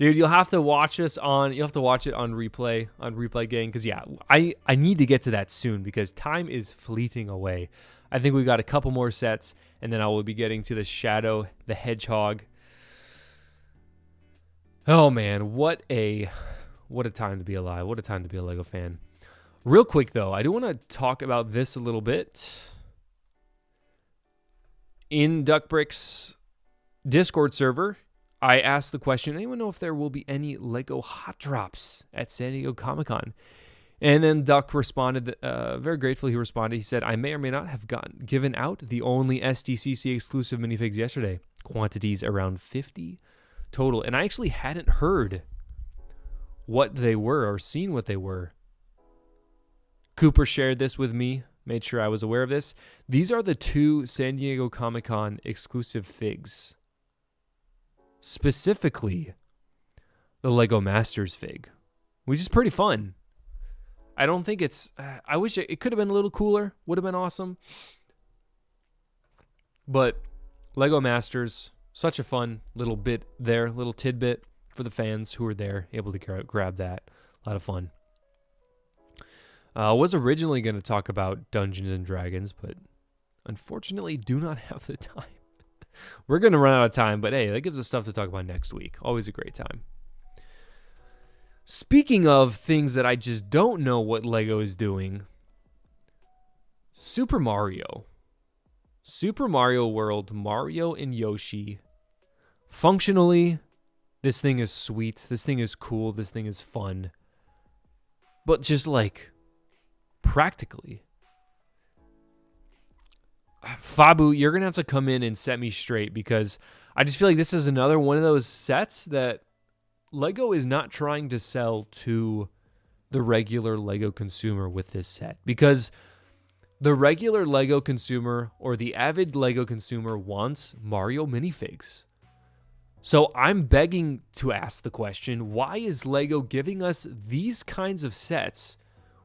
Dude, you'll have to watch it on replay gang, because yeah, I need to get to that soon because time is fleeting away. I think we got a couple more sets, and then I will be getting to the Shadow the Hedgehog. Oh man, what a time to be alive. What a time to be a LEGO fan. Real quick though, I do want to talk about this a little bit. In Duckbrick's Discord server, I asked the question, anyone know if there will be any LEGO hot drops at San Diego Comic-Con? And then Duck responded, very gratefully he responded, he said, I may or may not have given out the only SDCC exclusive minifigs yesterday. Quantities around 50 total. And I actually hadn't heard what they were or seen what they were. Cooper shared this with me, made sure I was aware of this. These are the 2 San Diego Comic-Con exclusive figs. Specifically, the LEGO Masters fig, which is pretty fun. I don't think it's... I wish it could have been a little cooler. Would have been awesome. But LEGO Masters, such a fun little bit there, little tidbit for the fans who were there, able to grab that. A lot of fun. I was originally going to talk about Dungeons and Dragons, but unfortunately do not have the time. We're going to run out of time, but hey, that gives us stuff to talk about next week. Always a great time. Speaking of things that I just don't know what LEGO is doing, Super Mario World, Mario and Yoshi. Functionally, this thing is sweet. This thing is cool. This thing is fun. But just like practically, Fabu, you're going to have to come in and set me straight because I just feel like this is another one of those sets that LEGO is not trying to sell to the regular LEGO consumer with this set, because the regular LEGO consumer or the avid LEGO consumer wants Mario minifigs. So I'm begging to ask the question, why is LEGO giving us these kinds of sets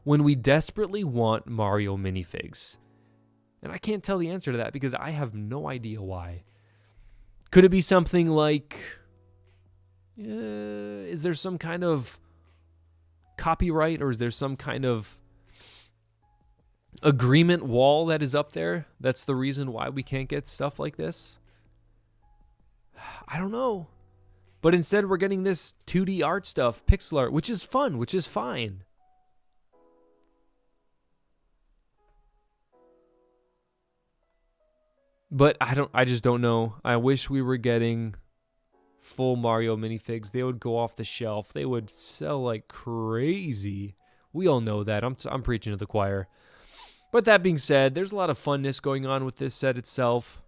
when we desperately want Mario minifigs? And I can't tell the answer to that because I have no idea why. Could it be something like, is there some kind of copyright, or is there some kind of agreement wall that is up there that's the reason why we can't get stuff like this? I don't know. But instead we're getting this 2D art stuff, pixel art, which is fun, which is fine. But I just don't know. I wish we were getting full Mario minifigs. They would go off the shelf. They would sell like crazy. We all know that. I'm preaching to the choir. But that being said, there's a lot of funness going on with this set itself.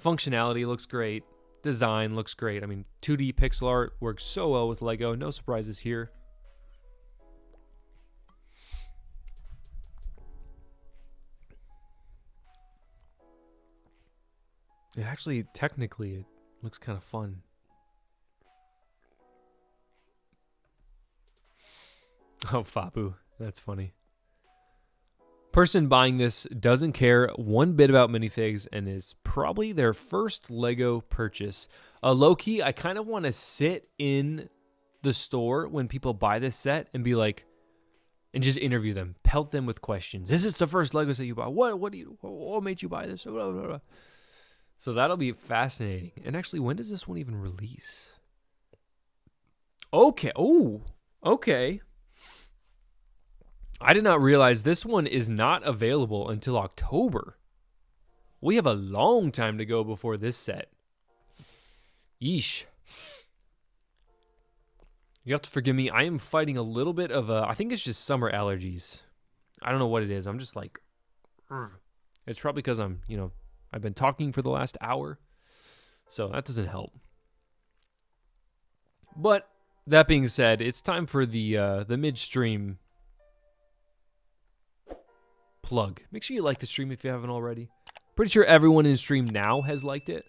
Functionality looks great. Design looks great. I mean, 2D pixel art works so well with LEGO. No surprises here. It actually, technically, it looks kind of fun. Oh, Fabu. That's funny. Person buying this doesn't care one bit about minifigs and is probably their first LEGO purchase. Low-key, I kind of want to sit in the store when people buy this set and be like, and just interview them, pelt them with questions. Is this the first LEGO set you bought? What made you buy this? Blah, blah, blah. So that'll be fascinating. And actually, when does this one even release? Okay. Oh, okay. I did not realize this one is not available until October. We have a long time to go before this set. Yeesh. You have to forgive me. I am fighting a little bit of I think it's just summer allergies. I don't know what it is. I'm just like, it's probably because I've been talking for the last hour, so that doesn't help. But that being said, it's time for the midstream plug. Make sure you like the stream if you haven't already. Pretty sure everyone in the stream now has liked it.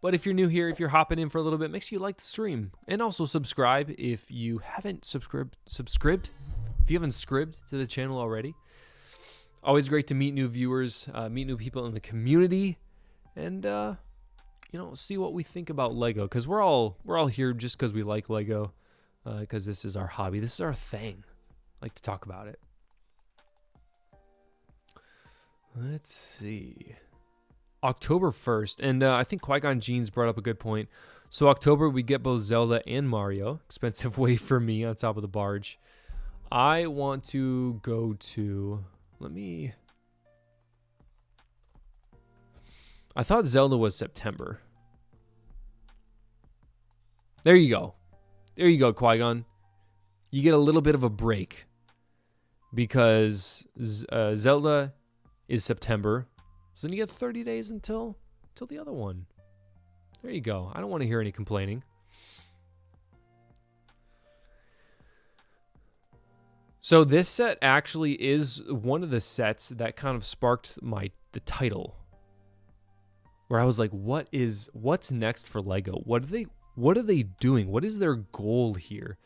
But if you're new here, if you're hopping in for a little bit, make sure you like the stream. And also subscribe if you haven't subscribed. If you haven't scribed to the channel already. Always great to meet new viewers, meet new people in the community. And you know, see what we think about Lego, because we're all here just because we like Lego, because this is our hobby. This is our thing. I like to talk about it. Let's see. October 1st, and I think Qui-Gon Jeans brought up a good point. So October, we get both Zelda and Mario. Expensive way for me on top of the barge. I want to go to... I thought Zelda was September. There you go. There you go, Qui-Gon. You get a little bit of a break. Because Zelda is September. So then you get 30 days until the other one. There you go. I don't want to hear any complaining. So this set actually is one of the sets that kind of sparked the title. Where I was like, what's next for Lego? What are they doing? What is their goal here?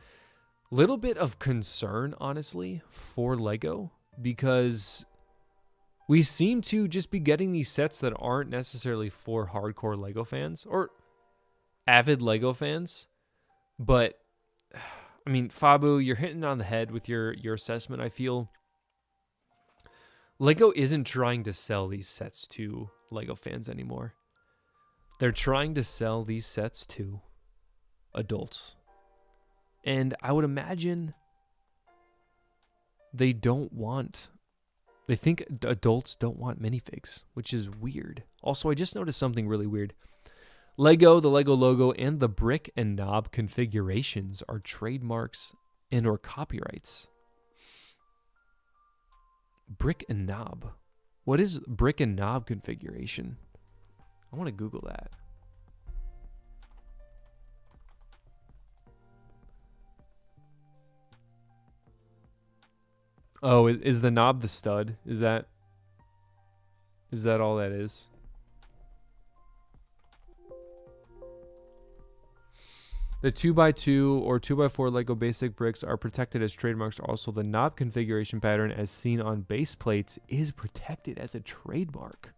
Little bit of concern, honestly, for Lego, because we seem to just be getting these sets that aren't necessarily for hardcore Lego fans or avid Lego fans. But I mean, Fabu, you're hitting on the head with your assessment. I feel Lego isn't trying to sell these sets to Lego fans anymore. They're trying to sell these sets to adults. And I would imagine they think adults don't want minifigs, which is weird. Also, I just noticed something really weird. Lego, the Lego logo, and the brick and knob configurations are trademarks and or copyrights. Brick and knob. What is brick and knob configuration? I want to Google that. Oh, is the knob the stud? Is that all that is? The 2x2 or 2x4 Lego basic bricks are protected as trademarks. Also, the knob configuration pattern as seen on base plates is protected as a trademark.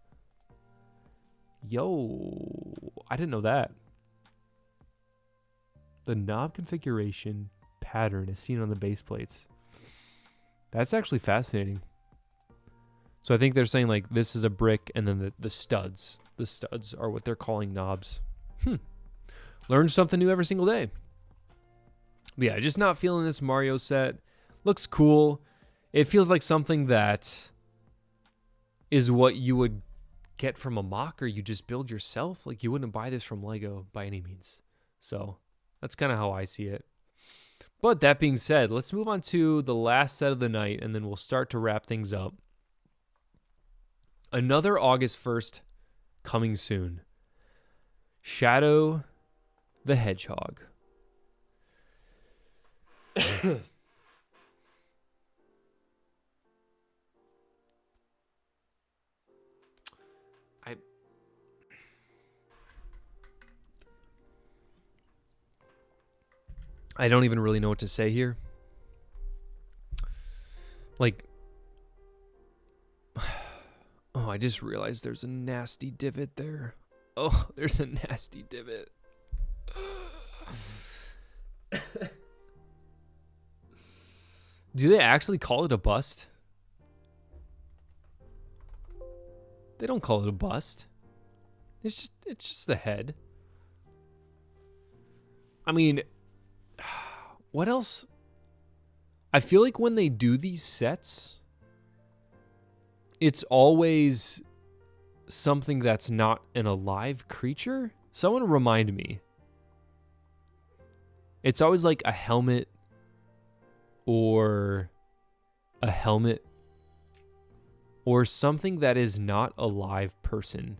Yo, I didn't know that. The knob configuration pattern is seen on the base plates. That's actually fascinating. So I think they're saying like this is a brick and then the studs. The studs are what they're calling knobs. Learn something new every single day. But yeah, just not feeling this Mario set. Looks cool. It feels like something that is what you would get from a mock or you just build yourself. Like you wouldn't buy this from Lego by any means. So that's kind of how I see it. But that being said, let's move on to the last set of the night and then we'll start to wrap things up. Another August 1st coming soon. Shadow the Hedgehog. I don't even really know what to say here. Like, oh, I just realized there's a nasty divot there. Oh, there's a nasty divot. Do they actually call it a bust? They don't call it a bust. It's just the head. I mean, what else? I feel like when they do these sets, it's always something that's not an alive creature. Someone remind me. It's always like a helmet or a helmet or something that is not a live person.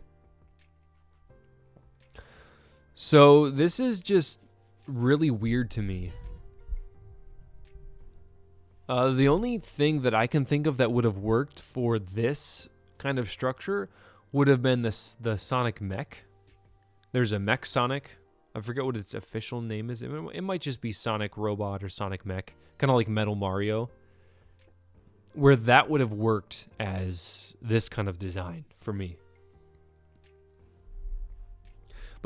So this is just really weird to me. The only thing that I can think of that would have worked for this kind of structure would have been the Sonic mech. There's a mech Sonic. I forget what its official name is. It might just be Sonic Robot or Sonic Mech. Kind of like Metal Mario. Where that would have worked as this kind of design for me.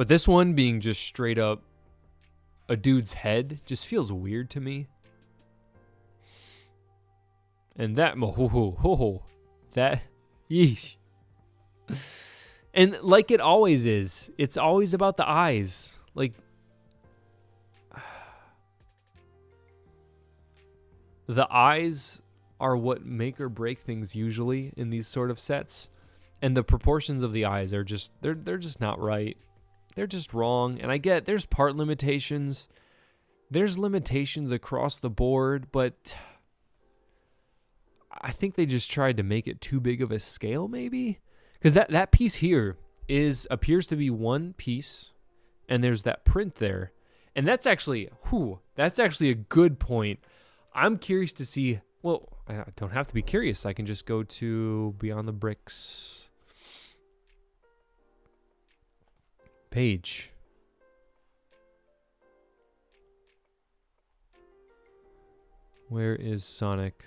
But this one being just straight up a dude's head just feels weird to me. And that, that, yeesh. And like it always is, it's always about the eyes. Like, the eyes are what make or break things usually in these sort of sets. And the proportions of the eyes are just, they're just not right. They're just wrong. And I get there's part limitations. There's limitations across the board, but I think they just tried to make it too big of a scale maybe. Because that piece here appears to be one piece, and there's that print there. And that's actually a good point. I'm curious to see, well, I don't have to be curious. I can just go to Beyond the Bricks page. Where is Sonic?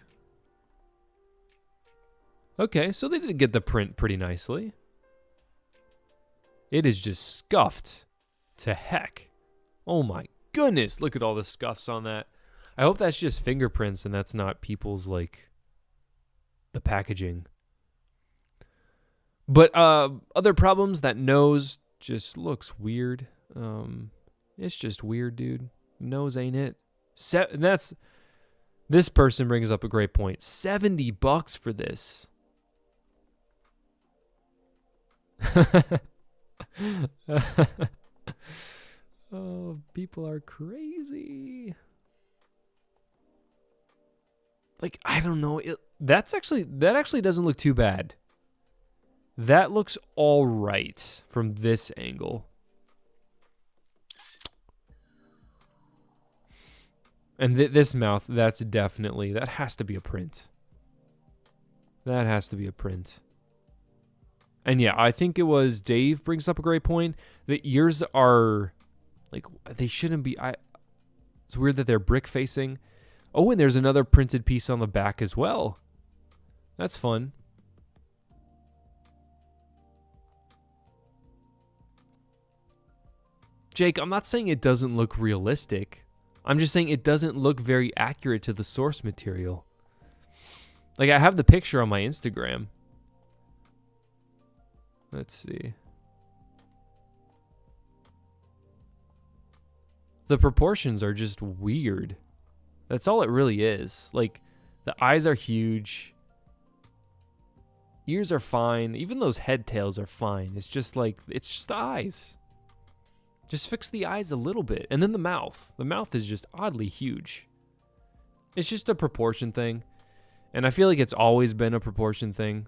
Okay, so they did get the print pretty nicely. It is just scuffed to heck. Oh my goodness, look at all the scuffs on that. I hope that's just fingerprints and that's not people's, like, the packaging. But other problems, that nose just looks weird. It's just weird, dude. Nose ain't it. This person brings up a great point. $70 for this. Oh, people are crazy. Like, I don't know. That actually doesn't look too bad. That looks all right from this angle. And this mouth, that has to be a print. That has to be a print. And yeah, I think it was Dave brings up a great point. The ears are, like, they shouldn't be. It's weird that they're brick facing. Oh, and there's another printed piece on the back as well. That's fun. Jake, I'm not saying it doesn't look realistic. I'm just saying it doesn't look very accurate to the source material. Like, I have the picture on my Instagram. Let's see. The proportions are just weird. That's all it really is. Like, the eyes are huge. Ears are fine. Even those head tails are fine. It's just like, it's just the eyes. Just fix the eyes a little bit. And then the mouth. The mouth is just oddly huge. It's just a proportion thing. And I feel like it's always been a proportion thing.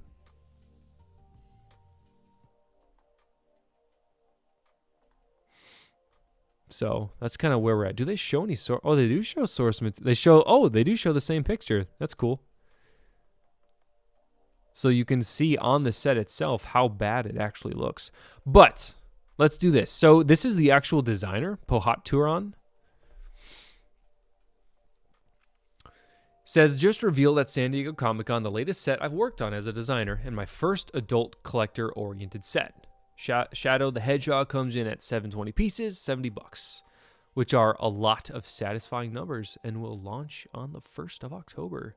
So that's kind of where we're at. Do they show any source? Oh, they do show source material. They do show the same picture. That's cool. So you can see on the set itself how bad it actually looks. But let's do this. So this is the actual designer, Pohat Turan. Says, just revealed at San Diego Comic-Con the latest set I've worked on as a designer and my first adult collector-oriented set. Shadow the Hedgehog comes in at 720 pieces, $70, which are a lot of satisfying numbers and will launch on the 1st of October.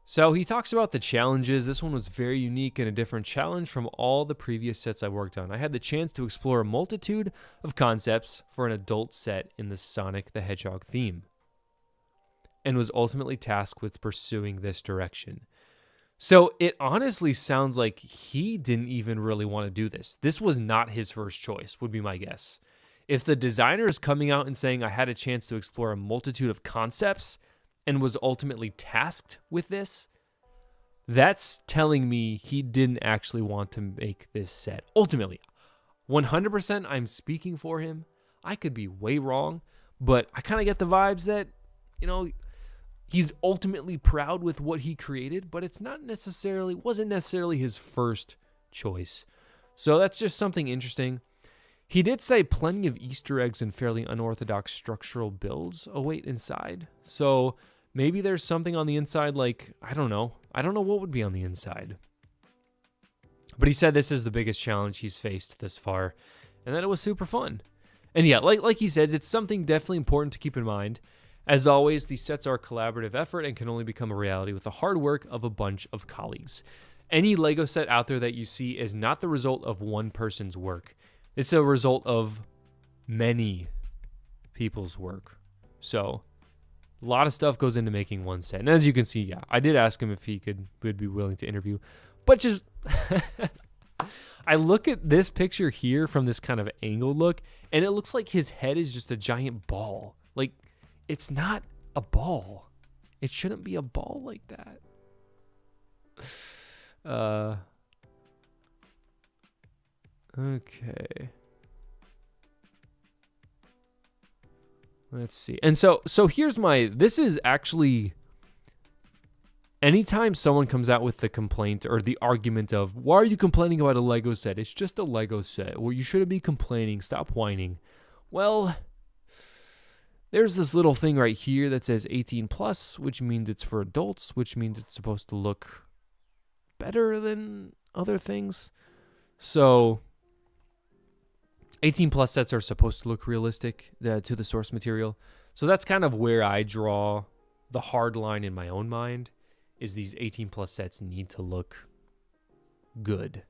So he talks about the challenges. This one was very unique and a different challenge from all the previous sets I worked on. I had the chance to explore a multitude of concepts for an adult set in the Sonic the Hedgehog theme, and was ultimately tasked with pursuing this direction. So it honestly sounds like he didn't even really want to do this. This was not his first choice, would be my guess. If the designer is coming out and saying, I had a chance to explore a multitude of concepts and was ultimately tasked with this, that's telling me he didn't actually want to make this set. Ultimately, 100% I'm speaking for him. I could be way wrong, but I kind of get the vibes that, he's ultimately proud with what he created, but wasn't necessarily his first choice. So that's just something interesting. He did say plenty of Easter eggs and fairly unorthodox structural builds await inside. So maybe there's something on the inside, like, I don't know. I don't know what would be on the inside. But he said this is the biggest challenge he's faced this far. and that it was super fun. And yeah, like he says, it's something definitely important to keep in mind. As always, these sets are a collaborative effort and can only become a reality with the hard work of a bunch of colleagues. Any LEGO set out there that you see is not the result of one person's work. It's a result of many people's work. So a lot of stuff goes into making one set. And as you can see, yeah, I did ask him if he would be willing to interview. But just I look at this picture here from this kind of angled look, and it looks like his head is just a giant ball. Like, it's not a ball. It shouldn't be a ball like that. Okay. Let's see. And so here's this is actually, anytime someone comes out with the complaint or the argument of, why are you complaining about a Lego set? It's just a Lego set. Well, you shouldn't be complaining. Stop whining. Well, there's this little thing right here that says 18 plus, which means it's for adults, which means it's supposed to look better than other things. So 18 plus sets are supposed to look realistic to the source material. So that's kind of where I draw the hard line in my own mind, is these 18 plus sets need to look good.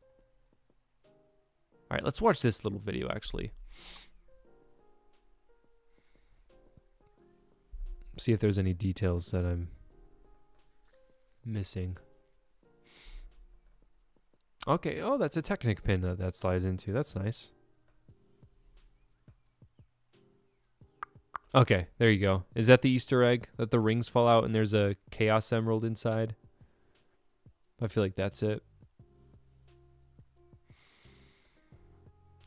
All right, let's watch this little video actually. See if there's any details that I'm missing. Okay, oh, that's a Technic pin that slides into. That's nice. Okay, there you go. Is that the Easter egg that the rings fall out and there's a Chaos Emerald inside? I feel like that's it.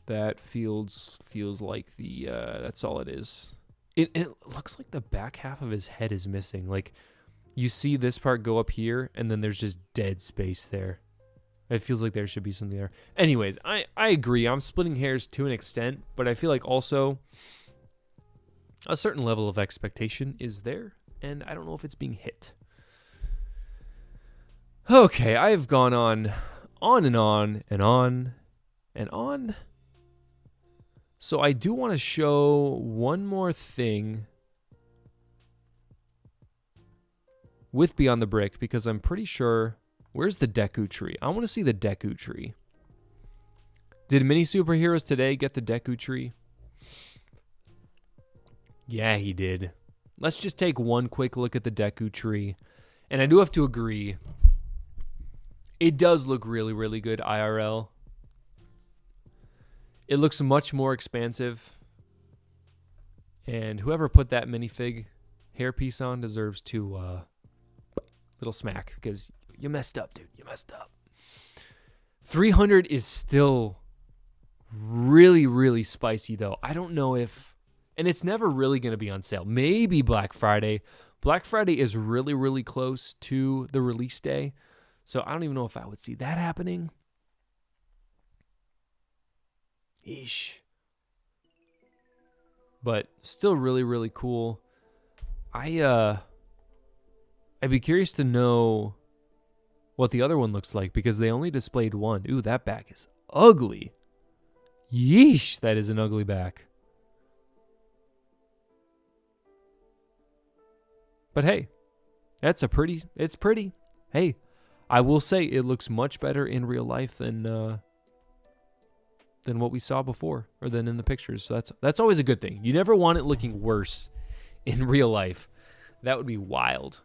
That feels like the that's all it is. It looks like the back half of his head is missing. Like, you see this part go up here, and then there's just dead space there. It feels like there should be something there. Anyways, I agree. I'm splitting hairs to an extent, but I feel like also a certain level of expectation is there, and I don't know if it's being hit. Okay, I've gone on and on and on and on. So I do want to show one more thing with Beyond the Brick, because I'm pretty sure... Where's the Deku tree? I want to see the Deku tree. Did Mini Superheroes today get the Deku tree? Yeah, he did. Let's just take one quick look at the Deku tree. And I do have to agree, it does look really, really good IRL. It looks much more expansive. And whoever put that minifig hairpiece on deserves to little smack, because you messed up, dude. You messed up. 300 is still really, really spicy, though. I don't know if... And it's never really going to be on sale. Maybe Black Friday. Black Friday is really, really close to the release day. So I don't even know if I would see that happening. Eesh. But still really, really cool. I'd be curious to know what the other one looks like, because they only displayed one. Ooh, that back is ugly. Yeesh, that is an ugly back. But hey, it's pretty. Hey, I will say it looks much better in real life than what we saw before, or than in the pictures. So that's always a good thing. You never want it looking worse in real life. That would be wild.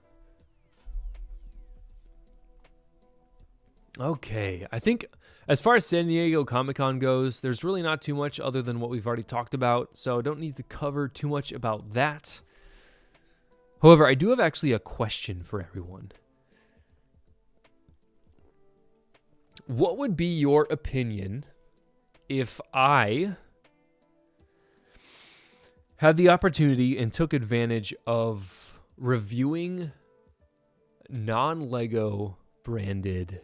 Okay, I think as far as San Diego Comic-Con goes, there's really not too much other than what we've already talked about, so I don't need to cover too much about that. However, I do have actually a question for everyone. What would be your opinion if I had the opportunity and took advantage of reviewing non-Lego branded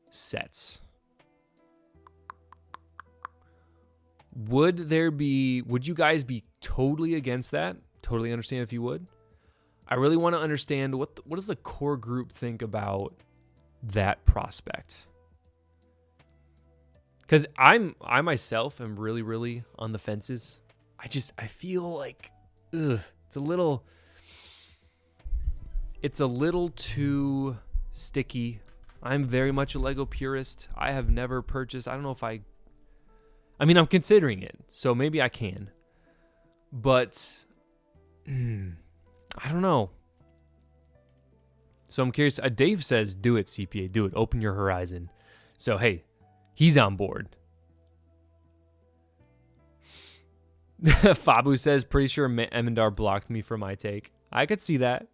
sets? Would you guys be totally against that? Totally understand if you would. I really want to understand what does the core group think about that prospect. Because I myself am really, really on the fences. I feel like, it's a little too sticky. I'm very much a Lego purist. I have never purchased, I don't know if I mean, I'm considering it, so maybe I can. But, I don't know. So I'm curious. Dave says, do it, CPA. Do it. Open your horizon. So, hey, he's on board. Fabu says, pretty sure Emendar blocked me for my take. I could see that.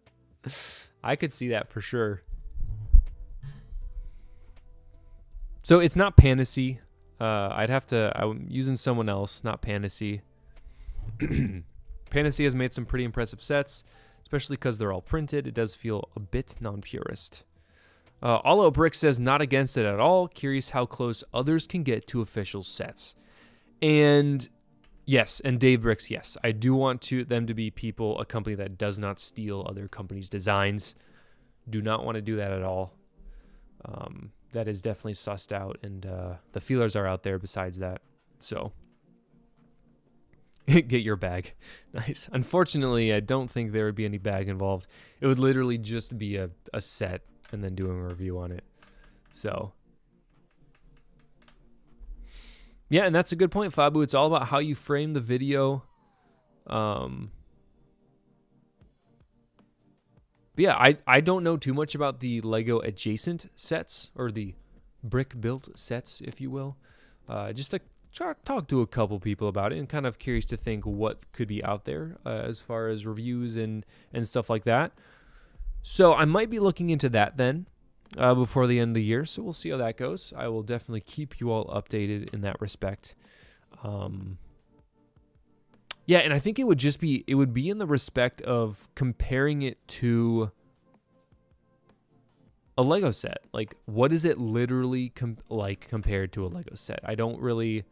I could see that for sure. So it's not Panacea. I'm using someone else, not Panacea. Panacea has made some pretty impressive sets, especially because they're all printed. It does feel a bit non-purist. All Out Brick says, not against it at all. Curious how close others can get to official sets. And yes, and Dave Bricks, yes. I do want them to be a company that does not steal other companies' designs. Do not want to do that at all. That is definitely sussed out, and the feelers are out there besides that. So, get your bag. Nice. Unfortunately, I don't think there would be any bag involved. It would literally just be a set and then doing a review on it. So, yeah, and that's a good point, Fabu. It's all about how you frame the video. But yeah, I don't know too much about the Lego adjacent sets, or the brick-built sets, if you will. Just to talk to a couple people about it, and kind of curious to think what could be out there as far as reviews and stuff like that. So I might be looking into that then before the end of the year. So we'll see how that goes. I will definitely keep you all updated in that respect. Yeah, and I think it would be in the respect of comparing it to a Lego set. Like, what is it literally compared to a Lego set? I don't really,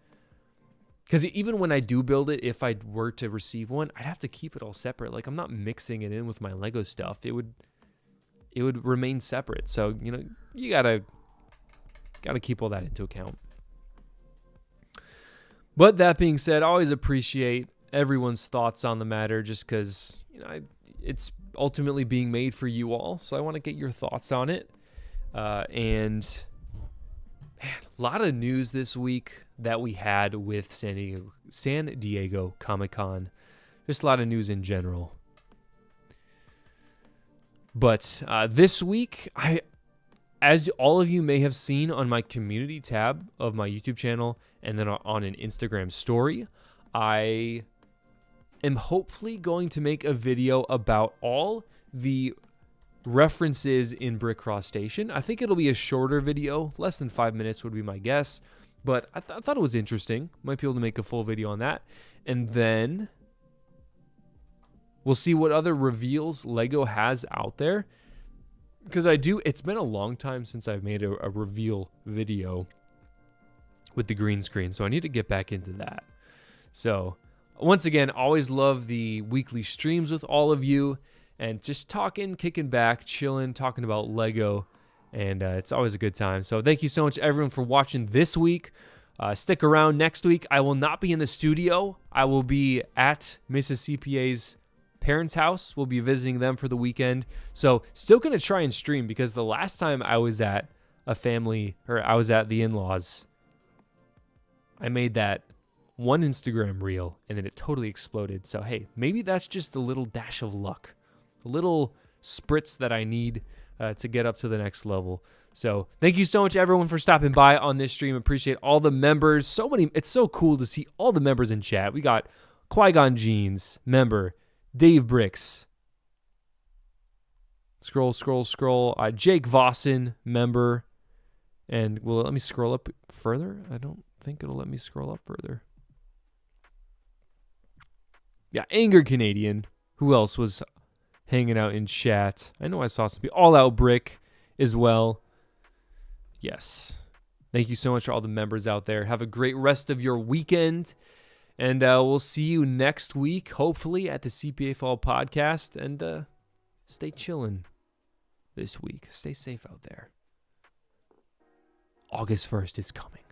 because even when I do build it, if I were to receive one, I'd have to keep it all separate. Like, I'm not mixing it in with my Lego stuff. It would remain separate. So, you gotta keep all that into account. But that being said, I always appreciate everyone's thoughts on the matter, just because it's ultimately being made for you all, so I want to get your thoughts on it. And man, a lot of news this week that we had with San Diego Comic-Con. Just a lot of news in general. But this week, as all of you may have seen on my community tab of my YouTube channel and then on an Instagram story, I am hopefully going to make a video about all the references in Brickcross Station. I think it'll be a shorter video, less than 5 minutes would be my guess, but I thought it was interesting. Might be able to make a full video on that. And then we'll see what other reveals Lego has out there, because it's been a long time since I've made a reveal video with the green screen, so I need to get back into that. So once again, always love the weekly streams with all of you, and just talking, kicking back, chilling, talking about Lego, and it's always a good time. So thank you so much, everyone, for watching this week. Stick around next week. I will not be in the studio. I will be at Mrs. CPA's parents' house. We'll be visiting them for the weekend. So still going to try and stream, because the last time I was at I was at the in-laws, I made that one Instagram reel, and then it totally exploded. So, hey, maybe that's just a little dash of luck, a little spritz that I need to get up to the next level. So thank you so much, everyone, for stopping by on this stream. Appreciate all the members. It's so cool to see all the members in chat. We got Qui-Gon Jeans, member, Dave Bricks, scroll. Jake Vossen, member, and will it let me scroll up further? I don't think it'll let me scroll up further. Yeah, Anger Canadian. Who else was hanging out in chat? I know I saw some people. All Out Brick as well. Yes. Thank you so much for all the members out there. Have a great rest of your weekend. And we'll see you next week, hopefully, at the CPA-fol podcast. And stay chillin' this week. Stay safe out there. August 1st is coming.